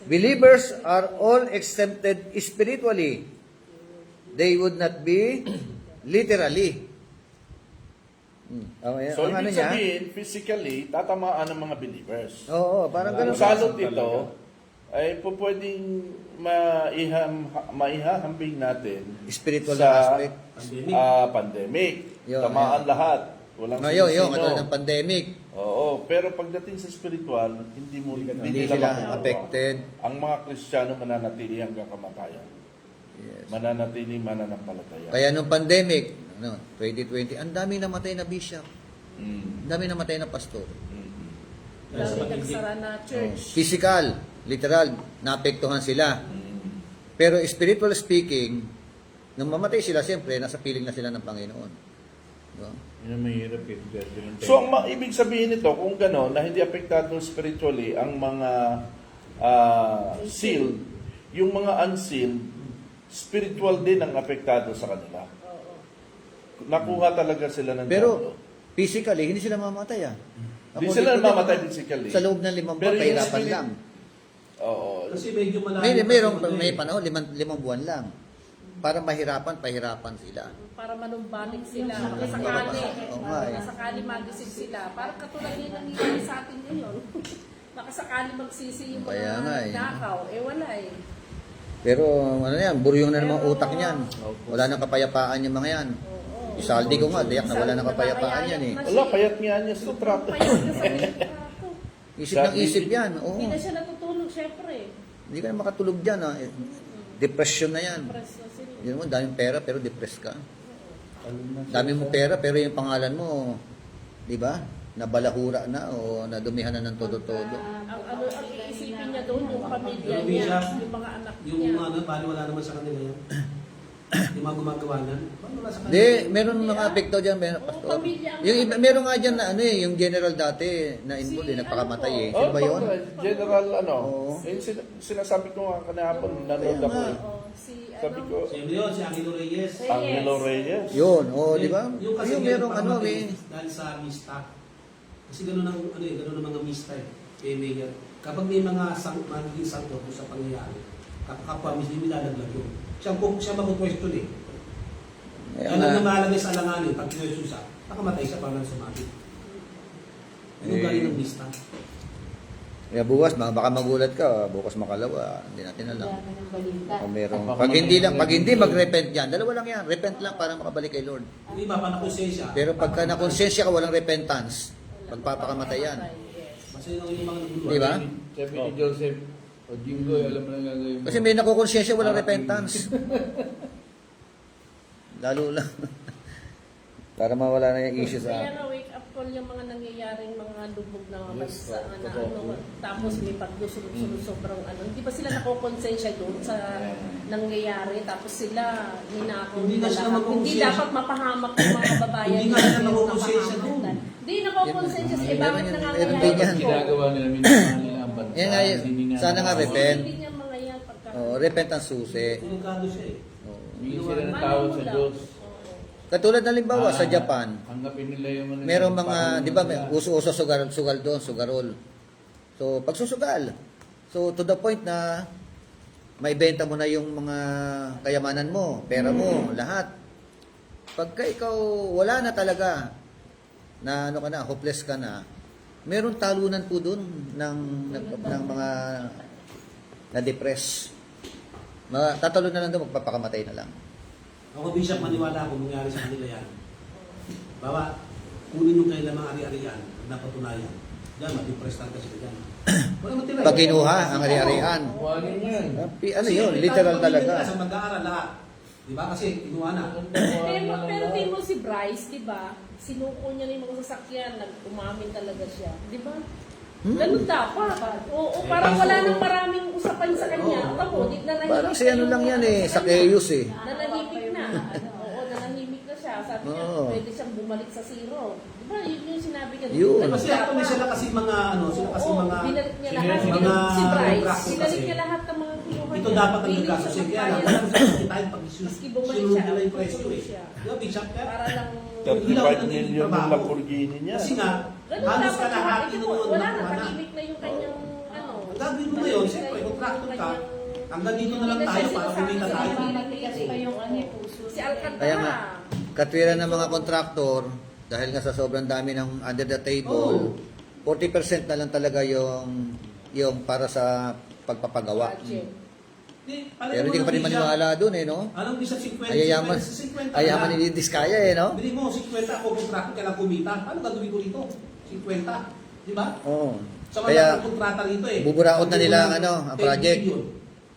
believers are all exempted spiritually. They would not be literally. Okay, So ang ano ibig niya? sabihin, physically, tatamaan ng mga believers. Oo, parang Ang ganun. salot ito, ay po pwedeng maihahambing natin Spiritual sa aspect. pandemic. Yun, Tamaan lahat. Walang Ngayon, yung sino-sino. katulad ng pandemic, Oo, pero pagdating sa spiritual, hindi hindi nila sila makukuha. affected. Ang mga Kristiyano mananatili hanggang kamatayan. Yes. Mananatili mananampalataya. Kaya nung pandemic, 2020, ang dami namatay na bishop. Mm. Ang dami namatay na pastor. Mm. Dami nagsara na church. Physical, literal, naapektuhan sila. Mm. Pero spiritual speaking, nung mamatay sila, siyempre, nasa piling na sila ng Panginoon. Diba? Yun ang mahirap eh. So, ang ibig sabihin nito, kung gano'n, na hindi apektado spiritually ang mga sealed, yung mga unsealed, spiritual din ang apektado sa kanila. Nakuha talaga sila ng Pero, diablo. physically, hindi sila mamatay ah. Hindi According sila to them, mamatay physically. Sa loob ng 5 buwan, Pero yung pahirapan spirit- lang. Oo. Kasi medyo malayo. May panahon, may panahon, 5 buwan lang. para pahirapan sila. Para manumbalik sila. Yung Makasakali. Oo nga eh. Makasakali magising sila. Parang katulad yung nangyayari sa atin ngayon. Makasakali magsisi yung Kaya nga mga eh. nakaw. Wala eh. Pero ano yan, buryong na naman utak niyan. Wala nang kapayapaan yung mga yan. Oo. Isaldi ko nga, diyak na wala nang kapayapaan yan eh. Wala, payat nga niya sa litrato. Payat na sa litrato. Isip ng isip yan. Oo. Hindi na siya natutulog, syempre. Hindi ka na makatulog dyan. Ha. Depression na yan. Preso sila. Yun mo, daming pera pero depressed ka. Dami mo pera pero yung pangalan mo, di ba? Nabalahura na o nadumihan na ng todo-todo. Ang iisipin niya doon, yung pamilya Yung niya, visa, yung mga anak Yung niya. ano, bali wala naman sa kanila yan. Yung mga gumagawa niyan. Bali wala sa kanila. Hindi, meron mga apekto dyan, meron, pastor. pamilya ang- Yung iba, meron nga dyan na ano eh, yung general dati na involved eh, napakamatay eh. Sino ba yun? General, ano, Oo. yung sinasabi ko nga kanapon, nanood ako eh. Oo, si Sabi ano, ko, Sino yun? Si Angelo Reyes. Angelo Reyes. Yun, oh, di ba? Yung kasi Yung merong ano pamamatay eh. Dahil sa mista. Kasi gano'n ang, ano eh, gano'n ang mga mista eh. Kay Mayor. Kapag may mga magiging sangkot sa pangyayari, kapwa mismo nilalaglag yun. Siya mag-question eh. Kaya Kaya lang nga, na malagay sa alanganin, pag kinwesto siya, nakamatay siya parang sumabit. Yung Eh. galing ng mista. kaya bukas, baka magulat ka, bukas makalawa, hindi natin alam. Dami ng balita. Kung merong, pag hindi mag-repent yan, dalawa lang yan, repent lang para makabalik kay Lord. Yung iba pa nakonsensya. Pero pagka nakonsensya ka, walang repentance, magpapakamatay yan. Kasi yung mga naguluhan. Di ba? Sabi ni Joseph, o Jinggoy, alam mo na gagawin mo. Kasi may nakukonsensya, walang repentance. Lalo lang. Para mawala na yung issue Kaya sa... nga wake up call yung mga nangyayaring mga lubog na mga Yes, bansa na totoo. ano, tapos may pagdusunod sobrang ano. Hindi ba sila nakokonsensya doon sa nangyayari tapos sila ninakaw Hindi na nila sila lahat. Hindi makokonsensya. dapat mapahamak ng mga kababayan. Hindi nga sila yung nakokonsensya napahamak. doon. Hindi nakokonsensya. Eh bakit Meron din nangangayayan yan. ito? Ginagawa nila, minamahal nila ang bansa. Yan nga yun. hindi nga Sana nga nakawa. repent. Hindi niya mga yan pagka... Oh, repentance susi. Delikado siya eh. Oh. Humingi sila ng tawad sa Diyos. Katulad na limbawa sa Japan, Tanggapin nila yung ano. merong mga, di ba, may Panginoon uso-uso sugal doon, sugarol. So, pagsusugal. So, to the point na maibenta mo na yung mga kayamanan mo, pera mo, lahat. Pagka ikaw wala na talaga, na ano ka na, hopeless ka na, meron talunan po doon ng mga na-depress. Tatalo na lang doon, magpapakamatay na lang. Ako, Bishop, maniwala ako mangyari sa kanila yan. Bawa, kunin yung kailang mga ari-arian, napatunayan. Diyan, ma-depress talaga sila dyan. Wala matira. Pag kinuha ang ari-arian. Kuhanin yan. Ano yun? Literal talaga. Sa mag-aaral lahat. Di ba? Kasi kinuha na. Pero tingin mo si Bryce, di ba? Sinuko niya na yung mga sasakyan, nag-umamin talaga siya. Di ba? Ganun dapat. Oo, parang wala nang maraming usapan sa kanya. Tamo, di nanahimik Parang si na ano yung lang yan mga eh, sa sa kanya. Keus eh. Nanahimik na. Oo, nanahimik na siya. Sabi niya, Oo. pwede siyang bumalik sa zero. Di ba? Yun yung sinabi niya. Yun. Ganun Kasi ako dapat. sila kasi mga, ano, sila kasi Oo, mga... binalik niya Sino lahat. yung mga Si Bryce, practice binalik kasi? niya lahat ng mga kinuha Ito niya. dapat ang Hindi nagkaso. siya Kaya lang, magbayad. wala sa tayo pag Maski bumalik sunod siya, nila yung presyo tutulog eh. siya. Di ba, Bishop? Kaya, 35 million yung Lamborghini niya. Kasi nga, Ganun halos dapat kalahati ito, noon wala na, nakuha na. tahimik na yung kanyang ano. Ang gagawin mo ngayon, siyempre, contractor ka. Hanggang dito na lang tayo para kumita tayo. Matigas pa yung ano, puso. Si Alcantara. Kaya nga, katwiran ng mga kontraktor, dahil nga sa sobrang dami ng under the table, 40% na lang talaga yung para sa pagpapagawa. Budget. Pero hindi ka pa rin maniwala doon eh, no? Anong bisa 50? Ayayaman, 50 ayaman na. ni Diskaya eh, no? Bili mo, 50 ako, contractor ka lang kumita. Paano gagawin ko dito? 50. Di ba? Oo. Sa Kaya, mga kontrata rito eh. buburaot na nila ang ano, ang 10 project. billion.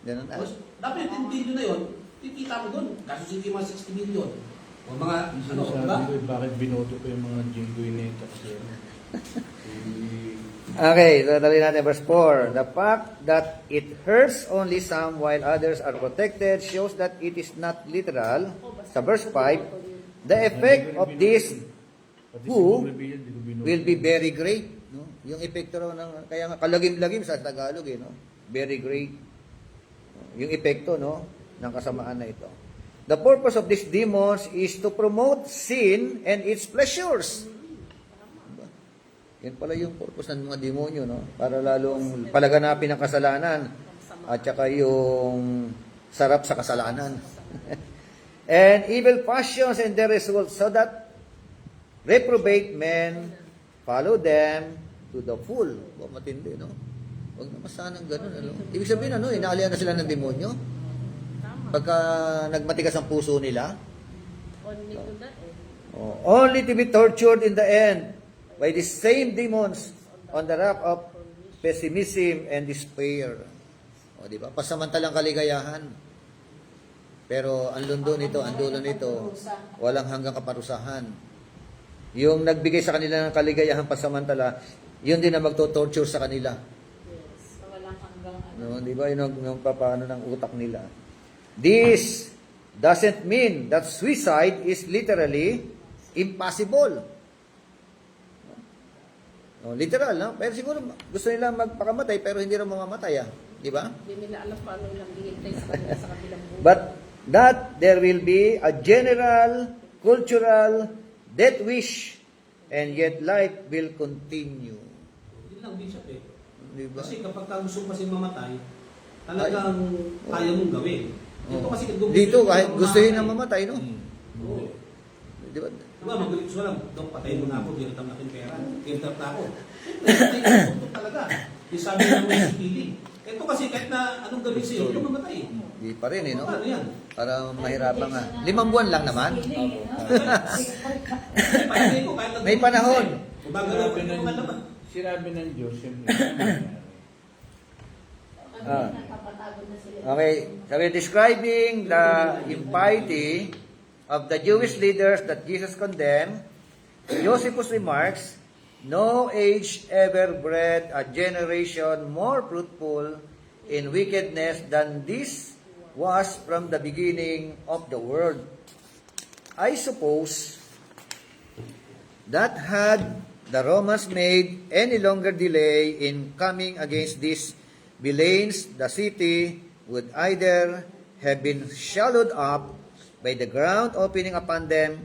Ganun na. Tapos, dapat yung 10 billion na yun, titita mo doon. Kaso sige mga 60 billion. O mga, ano, di ba? Sabi ko, bakit binoto ko yung mga Jinggoy nito? Kasi, Okay, so dali natin verse 4. The fact that it hurts only some while others are protected shows that it is not literal. Sa verse 5, the effect of this who will be very great. No? Yung epekto raw ng, kaya nga kalagim-lagim sa Tagalog eh, no? Very great. Yung epekto, no, ng kasamaan na ito. The purpose of these demons is to promote sin and its pleasures. Yan pala yung purpose ng mga demonyo, no? Para lalong palaganapin ang kasalanan at saka yung sarap sa kasalanan. and evil passions and their results, so that reprobate men follow them to the full. Matindi, no? Huwag naman sanang ganun, ano? Ibig sabihin, ano, inaalihan na sila ng demonyo? Tama. Pagka nagmatigas ang puso nila, Only to that only to be tortured in the end by the same demons on the rock of pessimism and despair. O, di ba? Pasamantalang kaligayahan. Pero ang lundo nito, ang dulo nito, walang hanggang kaparusahan. Yung nagbigay sa kanila ng kaligayahan pasamantala, yun din na magto-torture sa kanila. So, walang hanggang No, di ba? Yung papaano ng utak nila. This doesn't mean that suicide is literally impossible. No, literal, no? Pero siguro gusto nila magpakamatay pero hindi rin mamamatay, di ba? Hindi nila alam paano lang hihintay sa kanila sa kabilang buhay. But that there will be a general, cultural death wish, and yet life will continue. Yun lang, Bishop eh. Di ba? Kasi kapag gusto mo kasi mamatay, talagang kaya mong gawin. Ito kasi Dito, kahit gustuhin na mamatay, no? Oo. Di ba? Diba, magaling ko lang, daw patayin mo na ako, ginatang natin pera, ginatang na ako. Ito talaga. Yung sabi na mo yung healing. Ito kasi kahit na anong gawin sa'yo, yung mamatay. Di pa rin, no? Ano yan? Para mahirapan nga. 5 buwan lang naman. Palagay ko, kahit May panahon. Kumbaga na pa yung mga laman. Sinabi ng Diyos, yun. napapatagod na sila. Okay, so we're describing the impiety of the Jewish leaders that Jesus condemned. Josephus remarks, no age ever bred a generation more fruitful in wickedness than this was from the beginning of the world. I suppose that had the Romans made any longer delay in coming against these villains, the city would either have been swallowed up by the ground opening upon them,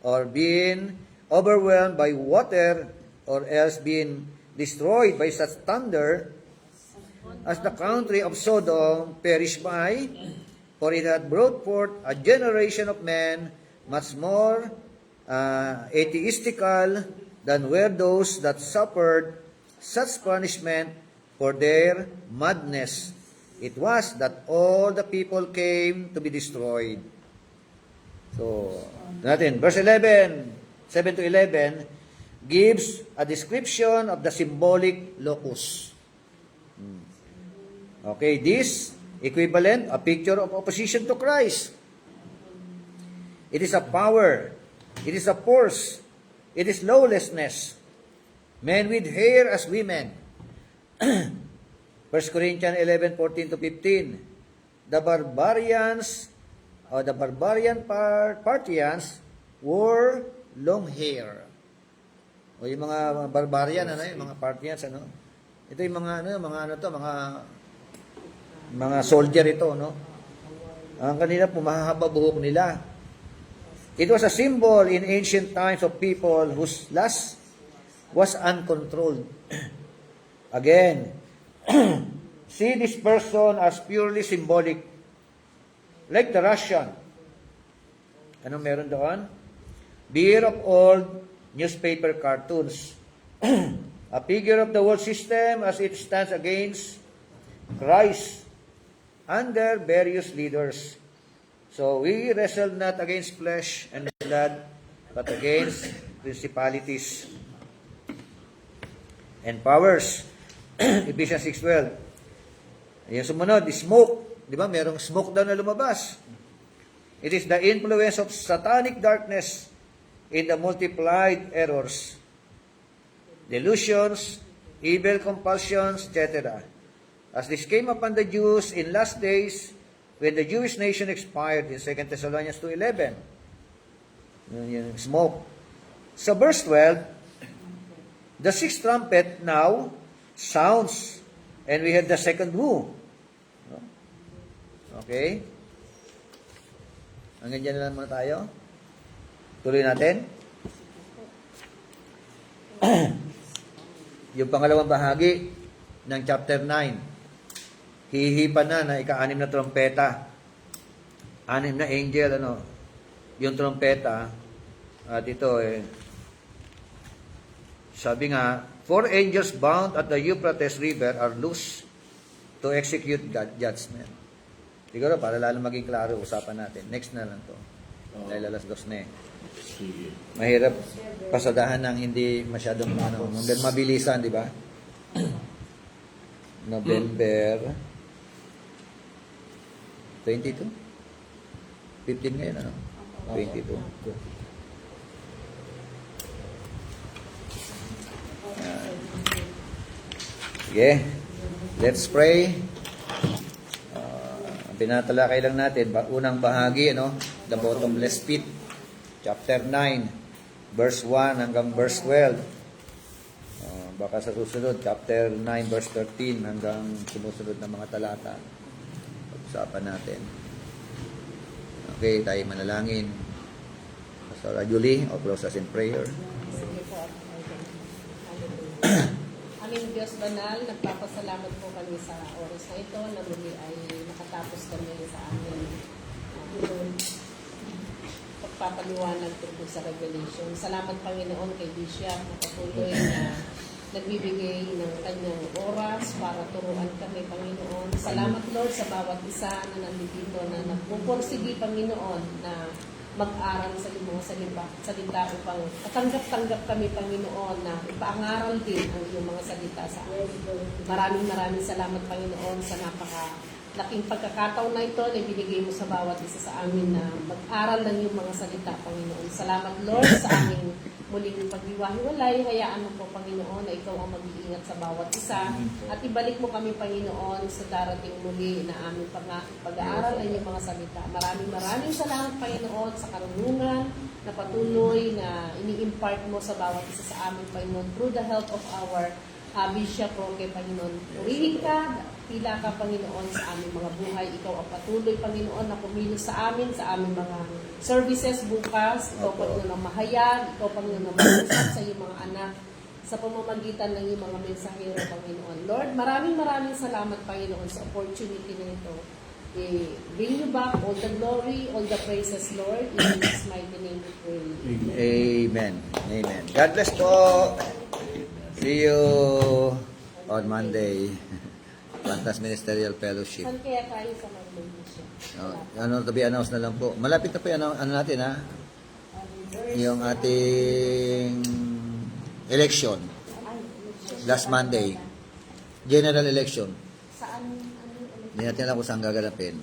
or been overwhelmed by water, or else been destroyed by such thunder as the country of Sodom perished by, for it had brought forth a generation of men much more atheistical than were those that suffered such punishment for their madness. It was that all the people came to be destroyed. So, natin, verse 11, 7 to 11, gives a description of the symbolic locus. Okay, this equivalent, a picture of opposition to Christ. It is a power. It is a force. It is lawlessness. Men with hair as women. 1 Corinthians 11:14 to 15. The barbarians, or the barbarian Parthians, wore long hair. O yung mga barbarian, ano, yung mga Parthians, ano? Ito yung mga soldier ito, no? Ang kanila pumahaba buhok nila. It was a symbol in ancient times of people whose lust was uncontrolled. Again, see this person as purely symbolic. Like the Russian. Anong meron doon? Beer of old newspaper cartoons. A figure of the world system as it stands against Christ under various leaders. So we wrestle not against flesh and blood, but against principalities and powers. Ephesians 6:12. Yung sumunod, the smoke. Di ba? Merong smoke daw na lumabas. It is the influence of satanic darkness in the multiplied errors, delusions, evil compulsions, etc. As this came upon the Jews in last days, when the Jewish nation expired in 2 Thessalonians 2:11. Yung smoke. Sa verse 12, the sixth trumpet now sounds, and we have the second woe. Okay? Hanggang dyan na lang muna tayo. Tuloy natin. Yung pangalawang bahagi ng chapter 9. Hihipan na ika-6 na trompeta. 6 na angel, yung trompeta. At ito sabi nga, 4 angels bound at the Euphrates River are loose to execute judgment. Siguro, para lalo maging klaro, usapan natin. Next na lang to. Dahil alas 2 na eh. Sige. Mahirap pasadahan ng hindi masyadong mabilisan, di ba? November 22? 15 ngayon, ano? 22. Sige. Let's pray. Ang pinatalakay lang natin, unang bahagi, ano? The bottomless pit. Chapter 9, verse 1 hanggang verse 12. Baka sa susunod, chapter 9, verse 13 hanggang sumusunod na mga talata. Pag-usapan natin. Okay, tayo manalangin. Pastor Julie, o close us in prayer. Sige po. Aming Diyos banal, nagpapasalamat po kami sa oras na ito na muli ay nakatapos kami sa aming pagpapaliwanag tungkol sa Revelation. Salamat Panginoon kay Bishop na patuloy na nagbibigay ng kanyang oras para turuan kami, Panginoon. Salamat, Lord, sa bawat isa na nandito na nagpupursigi, Panginoon, na mag-aral sa iyong mga salita upang katanggap-tanggap kami, Panginoon, na ipaangaral din ang iyong mga salita sa amin. Maraming salamat, Panginoon, sa napaka-laking pagkakataon na ito na ibinigay mo sa bawat isa sa amin na mag-aral ng iyong mga salita, Panginoon. Salamat, Lord, sa aming muling paghiwa-hiwalay. Hayaan mo po, Panginoon, na ikaw ang mag-iingat sa bawat isa. At ibalik mo kami, Panginoon, sa darating muli na aming pag-aaral ng iyong mga salita. Maraming salamat, Panginoon, sa karunungan na patuloy na ini-impart mo sa bawat isa sa amin, Panginoon, through the help of our Bishop Roque, Panginoon. Purihin ka, pila ka, Panginoon, sa aming mga buhay. Ikaw ang patuloy, Panginoon, na kumilos sa amin, sa aming mga services bukas. Ikaw, Panginoon, ang mahayag. Ikaw, Panginoon, ang mag-usap sa iyong mga anak sa pamamagitan ng iyong mga mensahero, Panginoon. Lord, maraming salamat, Panginoon, sa opportunity na ito. Bring you back all the glory, all the praises, Lord. In Jesus' mighty name we pray. Amen. Amen. God bless po. See you on Monday. Fantas Ministerial Fellowship. Saan kaya tayo sa Monday, Bishop? To be announced na lang po. Malapit na po yung natin, ha? Yung ating election. Last Monday. General election. Saan? Hindi natin alam kung saan gaganapin.